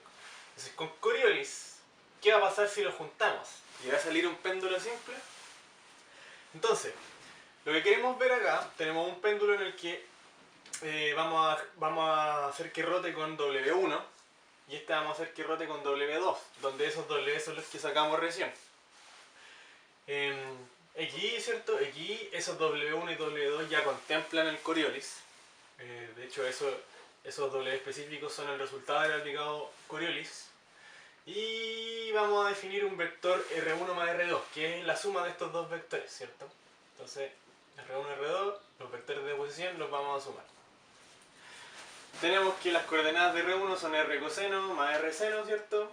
Entonces con Coriolis, ¿qué va a pasar si lo juntamos? ¿Y va a salir un péndulo simple? Entonces, lo que queremos ver acá, tenemos un péndulo en el que vamos a hacer que rote con W1 y este vamos a hacer que rote con W2, donde esos W son los que sacamos recién. Aquí, ¿cierto? Aquí esos W1 y W2 ya contemplan el Coriolis. De hecho, esos W específicos son el resultado del aplicado Coriolis. Y vamos a definir un vector R1 más R2, que es la suma de estos dos vectores, ¿cierto? Entonces, R1 y R2, los vectores de posición los vamos a sumar. Tenemos que las coordenadas de R1 son R coseno más R seno, ¿cierto?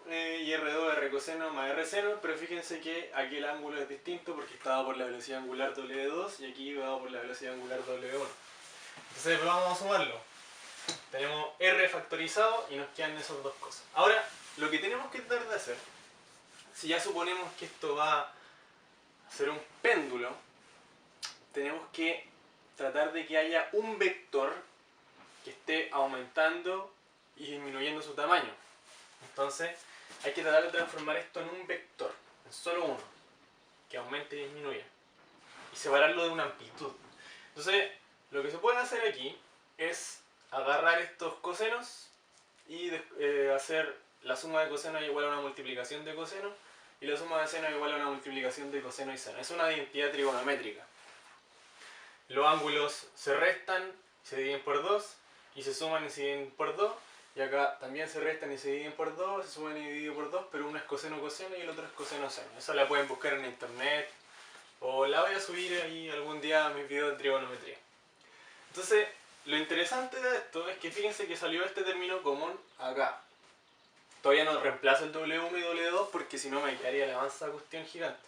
Y R2 R coseno más R seno, pero fíjense que aquí el ángulo es distinto porque está dado por la velocidad angular W2 y aquí dado por la velocidad angular W1. Entonces vamos a sumarlo. Tenemos R factorizado y nos quedan esas dos cosas. Ahora, lo que tenemos que tratar de hacer, si ya suponemos que esto va a ser un péndulo, tenemos que tratar de que haya un vector que esté aumentando y disminuyendo su tamaño. Entonces, hay que tratar de transformar esto en un vector, en solo uno, que aumente y disminuya, y separarlo de una amplitud. Entonces, lo que se puede hacer aquí es agarrar estos cosenos y hacer la suma de coseno igual a una multiplicación de coseno y la suma de seno igual a una multiplicación de coseno y seno. Es una identidad trigonométrica. Los ángulos se restan, se dividen por 2 y se suman y se dividen por 2. Y acá también se restan y se dividen por 2, se suman y dividen por 2, pero uno es coseno coseno y el otro es coseno seno. Esa la pueden buscar en internet o la voy a subir ahí algún día a mis videos de trigonometría. Entonces, lo interesante de esto es que fíjense que salió este término común acá. Todavía no reemplazo el W1 y W2 porque si no me quedaría la mansa cuestión gigante.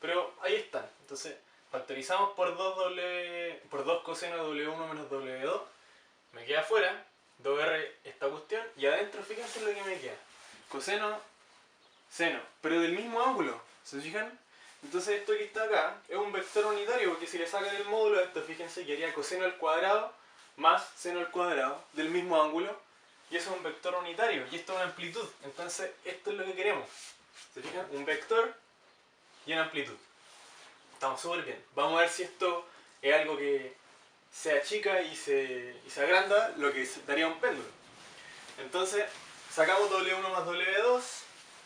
Pero ahí están. Entonces, factorizamos por 2 coseno de W1 menos W2. Me queda afuera 2R esta cuestión y adentro fíjense lo que me queda. Coseno, seno, pero del mismo ángulo. ¿Se fijan? Entonces esto que está acá es un vector unitario porque si le sacan el módulo a esto, fíjense que haría coseno al cuadrado más seno al cuadrado del mismo ángulo y eso es un vector unitario y esto es una amplitud. Entonces esto es lo que queremos. ¿Se fijan? Un vector y una amplitud. Estamos súper bien. Vamos a ver si esto es algo que se achica y se agranda, lo que daría un péndulo. Entonces sacamos W1 más W2,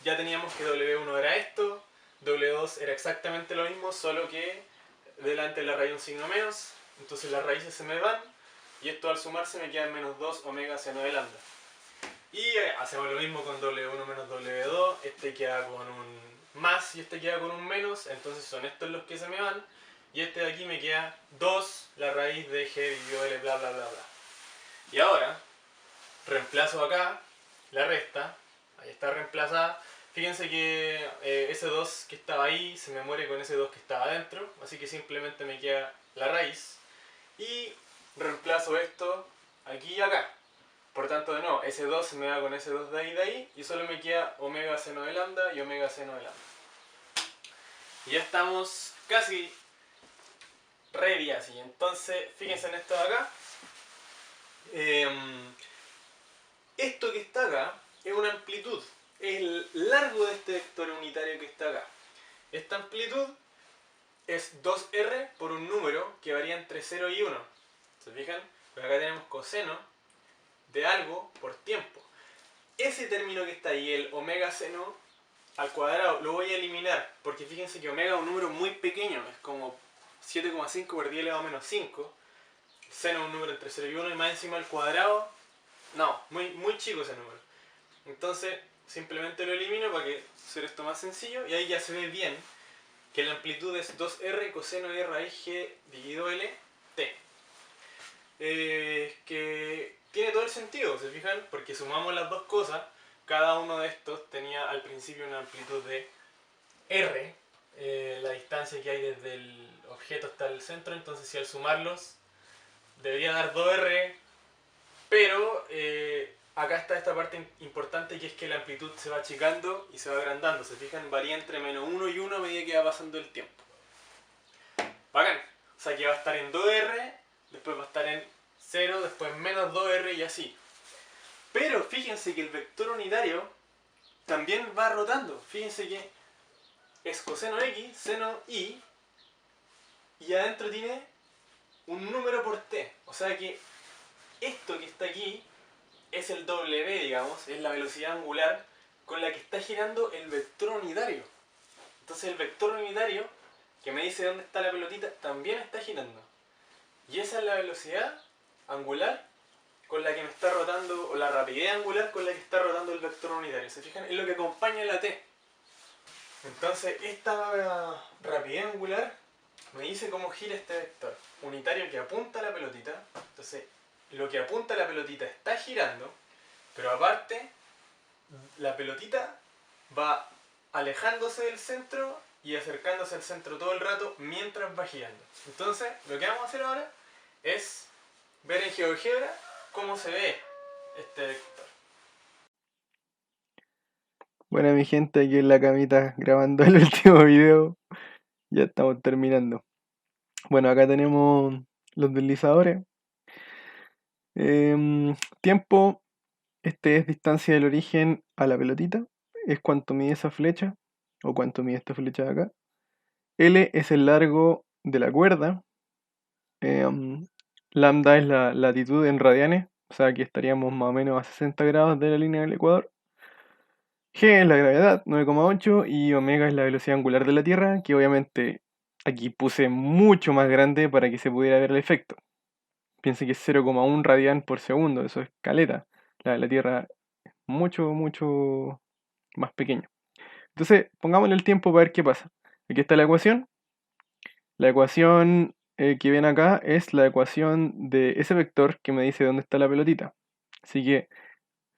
ya teníamos que W1 era esto, W2 era exactamente lo mismo, solo que delante de la raíz un signo menos, entonces las raíces se me van y esto al sumarse me queda menos 2 omega seno de lambda. Y hacemos lo mismo con W1 menos W2, este queda con un más y este queda con un menos, entonces son estos los que se me van. Y este de aquí me queda 2 la raíz de g dividido l bla bla bla bla. Y ahora, reemplazo acá la resta, ahí está reemplazada. Fíjense que ese 2 que estaba ahí se me muere con ese 2 que estaba adentro, así que simplemente me queda la raíz. Y reemplazo esto aquí y acá. Por tanto, de nuevo, ese 2 se me va con ese 2 de ahí y solo me queda omega seno de lambda y omega seno de lambda. Y ya estamos casi ready así. Entonces, fíjense en esto de acá. Esto que está acá es una amplitud. Es el largo de este vector unitario que está acá. Esta amplitud es 2r por un número que varía entre 0 y 1. ¿Se fijan? Pero acá tenemos coseno de algo por tiempo. Ese término que está ahí, el omega seno al cuadrado, lo voy a eliminar, porque fíjense que omega es un número muy pequeño, es como 7,5 por 10 elevado a menos 5. Seno es un número entre 0 y 1 y más encima al cuadrado, no, muy chico ese número. Entonces simplemente lo elimino para que hacer esto más sencillo y ahí ya se ve bien que la amplitud es 2r coseno de raíz g dividido l t. Que tiene todo el sentido, ¿se fijan? Porque sumamos las dos cosas, cada uno de estos tenía al principio una amplitud de r, la distancia que hay desde el objeto hasta el centro, entonces si al sumarlos debería dar 2r, pero acá está esta parte importante, que es que la amplitud se va achicando y se va agrandando, ¿se fijan? Varía entre menos 1 y 1 a medida que va pasando el tiempo. Bacán, o sea que va a estar en 2r, después va a estar en 0, después menos 2r y así. Pero fíjense que el vector unitario también va rotando. Fíjense que es coseno x, seno y adentro tiene un número por t. O sea que esto que está aquí es el w, digamos, es la velocidad angular con la que está girando el vector unitario. Entonces el vector unitario, que me dice dónde está la pelotita, también está girando. Y esa es la velocidad angular con la que me está rotando, o la rapidez angular con la que está rotando el vector unitario. ¿Se fijan? Es lo que acompaña la t. Entonces esta rapidez angular me dice cómo gira este vector unitario que apunta a la pelotita. Entonces lo que apunta a la pelotita está girando, pero aparte la pelotita va alejándose del centro y acercándose al centro todo el rato mientras va girando. Entonces lo que vamos a hacer ahora es ver en GeoGebra cómo se ve este vector. Bueno, mi gente, aquí en la camita grabando el último video. Ya estamos terminando. Bueno, acá tenemos los deslizadores. Tiempo, este es distancia del origen a la pelotita. Es cuánto mide esa flecha, o cuánto mide esta flecha de acá. L es el largo de la cuerda. Lambda es la latitud en radianes, o sea que estaríamos más o menos a 60 grados de la línea del ecuador. G es la gravedad, 9,8, y omega es la velocidad angular de la Tierra, que obviamente aquí puse mucho más grande para que se pudiera ver el efecto. Piense que es 0,1 radian por segundo, eso es caleta. La de la Tierra es mucho más pequeño. Entonces, pongámosle el tiempo para ver qué pasa. Aquí está la ecuación. La ecuación que ven acá es la ecuación de ese vector que me dice dónde está la pelotita. Así que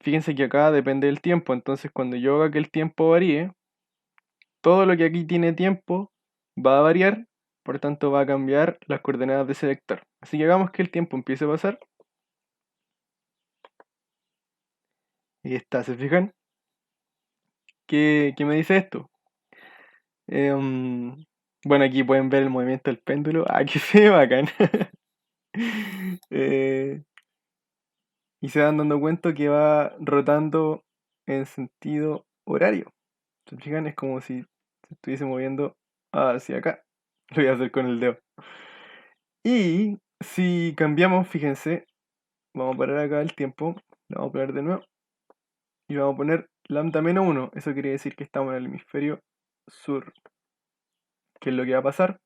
fíjense que acá depende del tiempo, entonces cuando yo haga que el tiempo varíe, todo lo que aquí tiene tiempo va a variar, por tanto va a cambiar las coordenadas de ese vector. Así que hagamos que el tiempo empiece a pasar. Ahí está, ¿se fijan? ¿Qué me dice esto? Bueno, aquí pueden ver el movimiento del péndulo. Ah, que se ve bacán. Eh, y se van dando cuenta que va rotando en sentido horario. ¿Se fijan? Es como si se estuviese moviendo hacia acá. Lo voy a hacer con el dedo. Y si cambiamos, fíjense, vamos a parar acá el tiempo, lo vamos a poner de nuevo y vamos a poner lambda menos 1. Eso quiere decir que estamos en el hemisferio sur. ¿Qué es lo que va a pasar?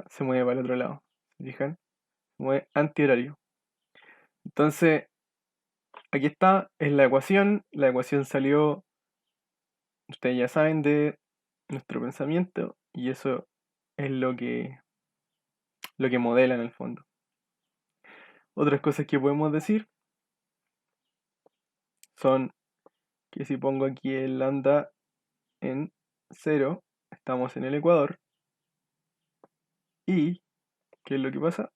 Se mueve para el otro lado. ¿Se fijan? Se mueve antihorario. Entonces, aquí está, es la ecuación. La ecuación salió, ustedes ya saben, de nuestro pensamiento y eso es lo que modela en el fondo. Otras cosas que podemos decir son que si pongo aquí el lambda en 0, estamos en el ecuador. Y, ¿qué es lo que pasa?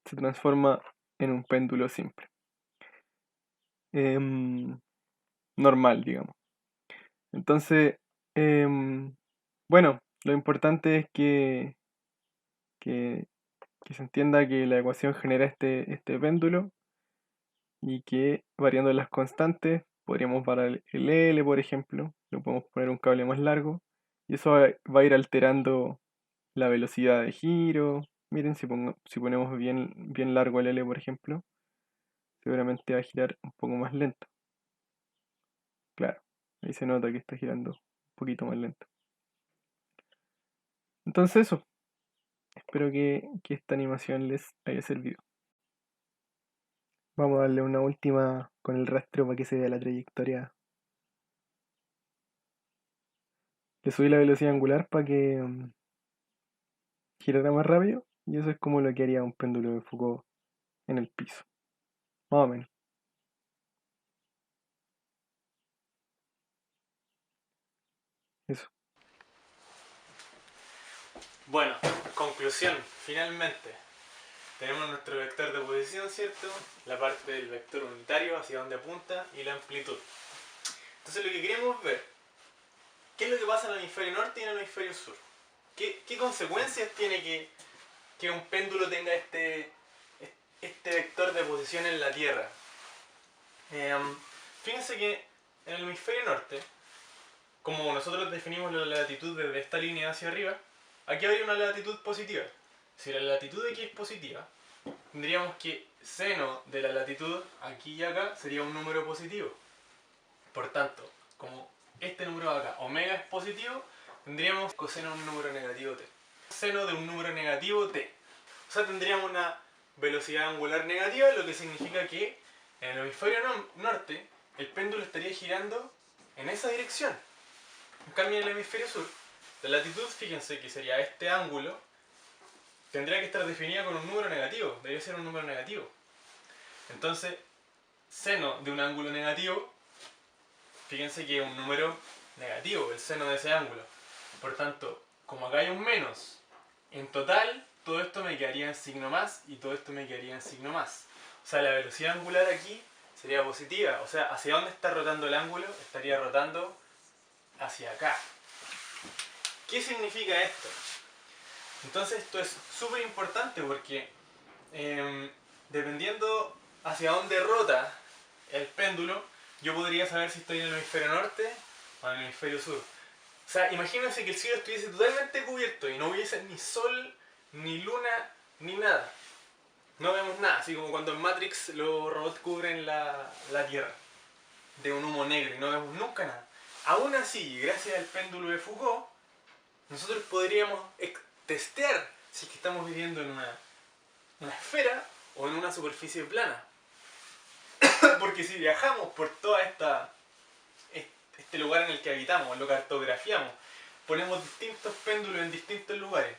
Se transforma en un péndulo simple. Normal, digamos. Entonces, bueno, lo importante es que, que se entienda que la ecuación genera este péndulo y que variando las constantes podríamos parar el L, por ejemplo, le podemos poner un cable más largo y eso va a ir alterando la velocidad de giro. Miren, si ponemos bien largo el L, por ejemplo, seguramente va a girar un poco más lento. Claro, ahí se nota que está girando un poquito más lento. Entonces eso, espero que esta animación les haya servido. Vamos a darle una última con el rastro para que se vea la trayectoria. Le subí la velocidad angular para que girara más rápido y eso es como lo que haría un péndulo de Foucault en el piso. Más o menos. Eso. Bueno, conclusión, finalmente. Tenemos nuestro vector de posición, ¿cierto? La parte del vector unitario, hacia donde apunta, y la amplitud. Entonces lo que queremos ver, ¿qué es lo que pasa en el hemisferio norte y en el hemisferio sur? ¿Qué consecuencias tiene que un péndulo tenga este vector de posición en la Tierra? Fíjense que en el hemisferio norte, como nosotros definimos la latitud desde esta línea hacia arriba, aquí habría una latitud positiva. Si la latitud aquí es positiva, tendríamos que seno de la latitud aquí y acá sería un número positivo. Por tanto, como este número de acá, omega es positivo, tendríamos coseno de un número negativo t. Seno de un número negativo t. O sea, tendríamos una velocidad angular negativa, lo que significa que en el hemisferio norte el péndulo estaría girando en esa dirección. En cambio, en el hemisferio sur, la latitud, fíjense que sería este ángulo, tendría que estar definida con un número negativo, debería ser un número negativo. Entonces, seno de un ángulo negativo, fíjense que es un número negativo, el seno de ese ángulo. Por tanto, como acá hay un menos, en total, todo esto me quedaría en signo más y todo esto me quedaría en signo más. O sea, la velocidad angular aquí sería positiva. O sea, ¿hacia dónde está rotando el ángulo? Estaría rotando hacia acá. ¿Qué significa esto? Entonces esto es súper importante porque dependiendo hacia dónde rota el péndulo, yo podría saber si estoy en el hemisferio norte o en el hemisferio sur. O sea, imagínense que el cielo estuviese totalmente cubierto y no hubiese ni sol, ni luna, ni nada. No vemos nada, así como cuando en Matrix los robots cubren la Tierra de un humo negro y no vemos nunca nada. Aún así, gracias al péndulo de Foucault, nosotros podríamos testear si es que estamos viviendo en una esfera o en una superficie plana. Porque si viajamos por toda este lugar en el que habitamos, lo cartografiamos, ponemos distintos péndulos en distintos lugares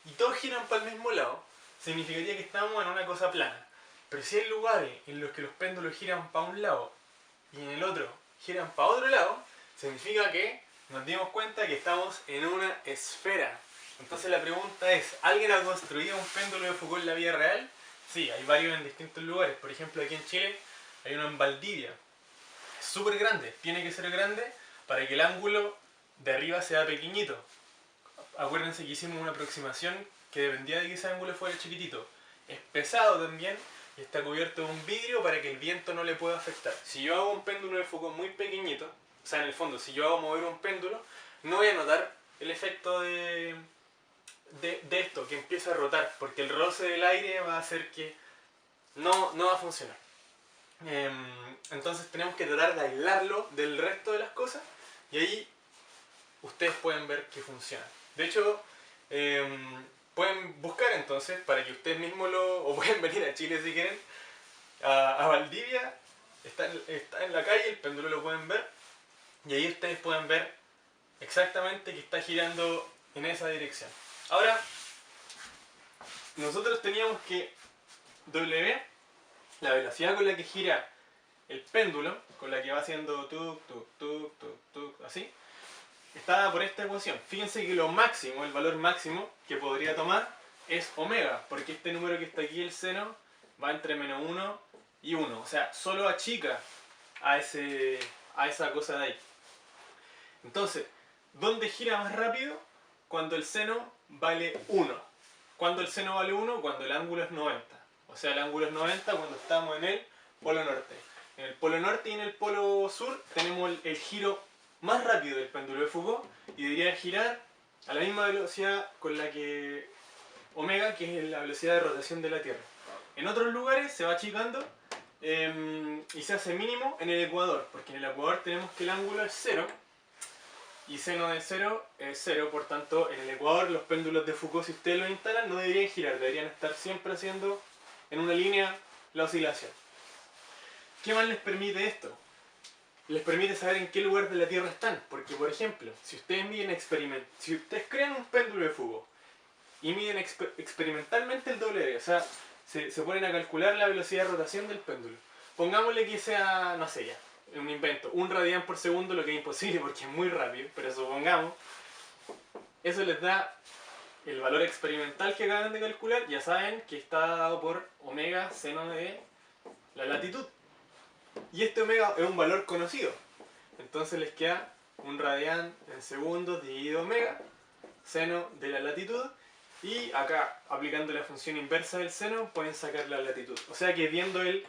y todos giran para el mismo lado, significaría que estamos en una cosa plana. Pero si hay lugares en los que los péndulos giran para un lado y en el otro giran para otro lado, significa que nos dimos cuenta que estamos en una esfera. Entonces la pregunta es, ¿alguien ha construido un péndulo de Foucault en la vida real? Sí, hay varios en distintos lugares. Por ejemplo, aquí en Chile hay uno en Valdivia. Es súper grande, tiene que ser grande para que el ángulo de arriba sea pequeñito. Acuérdense que hicimos una aproximación que dependía de que ese ángulo fuera chiquitito. Es pesado también y está cubierto de un vidrio para que el viento no le pueda afectar. Si yo hago un péndulo de Foucault muy pequeñito, o sea, en el fondo, si yo hago mover un péndulo, no voy a notar el efecto de esto, que empieza a rotar, porque el roce del aire va a hacer que no va a funcionar. Entonces tenemos que tratar de aislarlo del resto de las cosas y ahí ustedes pueden ver que funciona. De hecho, pueden buscar entonces para que ustedes mismos o pueden venir a Chile si quieren, a Valdivia, está en la calle, el péndulo lo pueden ver y ahí ustedes pueden ver exactamente que está girando en esa dirección. Ahora, nosotros teníamos que W, la velocidad con la que gira el péndulo, con la que va haciendo tuk, tuk, tuk, tuk, tuk, así, está por esta ecuación. Fíjense que lo máximo, el valor máximo que podría tomar es omega, porque este número que está aquí, el seno, va entre menos 1 y 1. O sea, solo achica a esa cosa de ahí. Entonces, ¿dónde gira más rápido? Cuando el seno vale 1. ¿Cuándo el seno vale 1? Cuando el ángulo es 90. O sea, el ángulo es 90 cuando estamos en el polo norte. En el polo norte y en el polo sur tenemos el giro más rápido del péndulo de Foucault y debería girar a la misma velocidad con la que omega, que es la velocidad de rotación de la Tierra. En otros lugares se va achicando y se hace mínimo en el ecuador, porque en el ecuador tenemos que el ángulo es 0 y seno de 0 es 0, por tanto en el ecuador los péndulos de Foucault, si ustedes los instalan, no deberían girar, deberían estar siempre haciendo en una línea la oscilación. ¿Qué más les permite esto? Les permite saber en qué lugar de la Tierra están, porque por ejemplo, si ustedes si ustedes crean un péndulo de Foucault y miden experimentalmente el W, o sea, se ponen a calcular la velocidad de rotación del péndulo. Pongámosle que sea, no sé ya, un invento, 1 radián por segundo, lo que es imposible porque es muy rápido, pero supongamos, eso les da el valor experimental que acaban de calcular, ya saben que está dado por omega seno de la latitud. Y este omega es un valor conocido, entonces les queda 1 radián en segundos dividido omega, seno de la latitud. Y acá, aplicando la función inversa del seno, pueden sacar la latitud. O sea que viendo el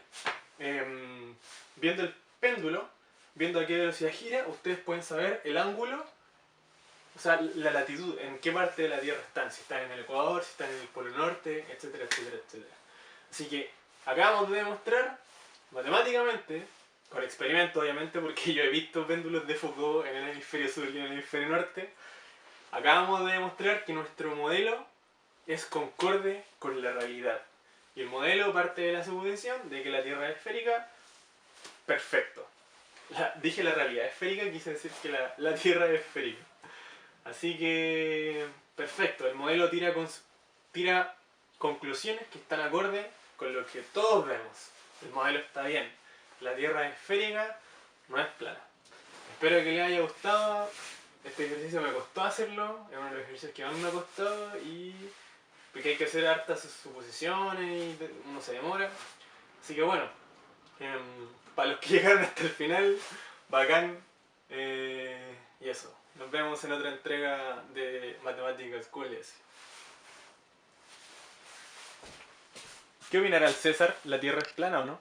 péndulo, viendo a qué velocidad gira, ustedes pueden saber el ángulo, o sea, la latitud, en qué parte de la Tierra están. Si están en el ecuador, si están en el polo norte, etcétera, etcétera, etcétera. Así que acabamos de demostrar, matemáticamente, con experimento obviamente, porque yo he visto péndulos de Foucault en el hemisferio sur y en el hemisferio norte, acabamos de demostrar que nuestro modelo es concorde con la realidad. Y el modelo parte de la suposición de que la Tierra es esférica. Perfecto. Dije la realidad esférica, quise decir que la Tierra es esférica. Así que, perfecto. El modelo tira conclusiones que están acorde con lo que todos vemos. El modelo está bien. La Tierra es esférica, no es plana. Espero que les haya gustado. Este ejercicio me costó hacerlo. Es uno de los ejercicios que más me ha costado y porque hay que hacer hartas suposiciones y uno se demora. Así que bueno, para los que llegaron hasta el final, bacán. Y eso, nos vemos en otra entrega de Matemáticas Cool. ¿Qué opinará el César? ¿La Tierra es plana o no?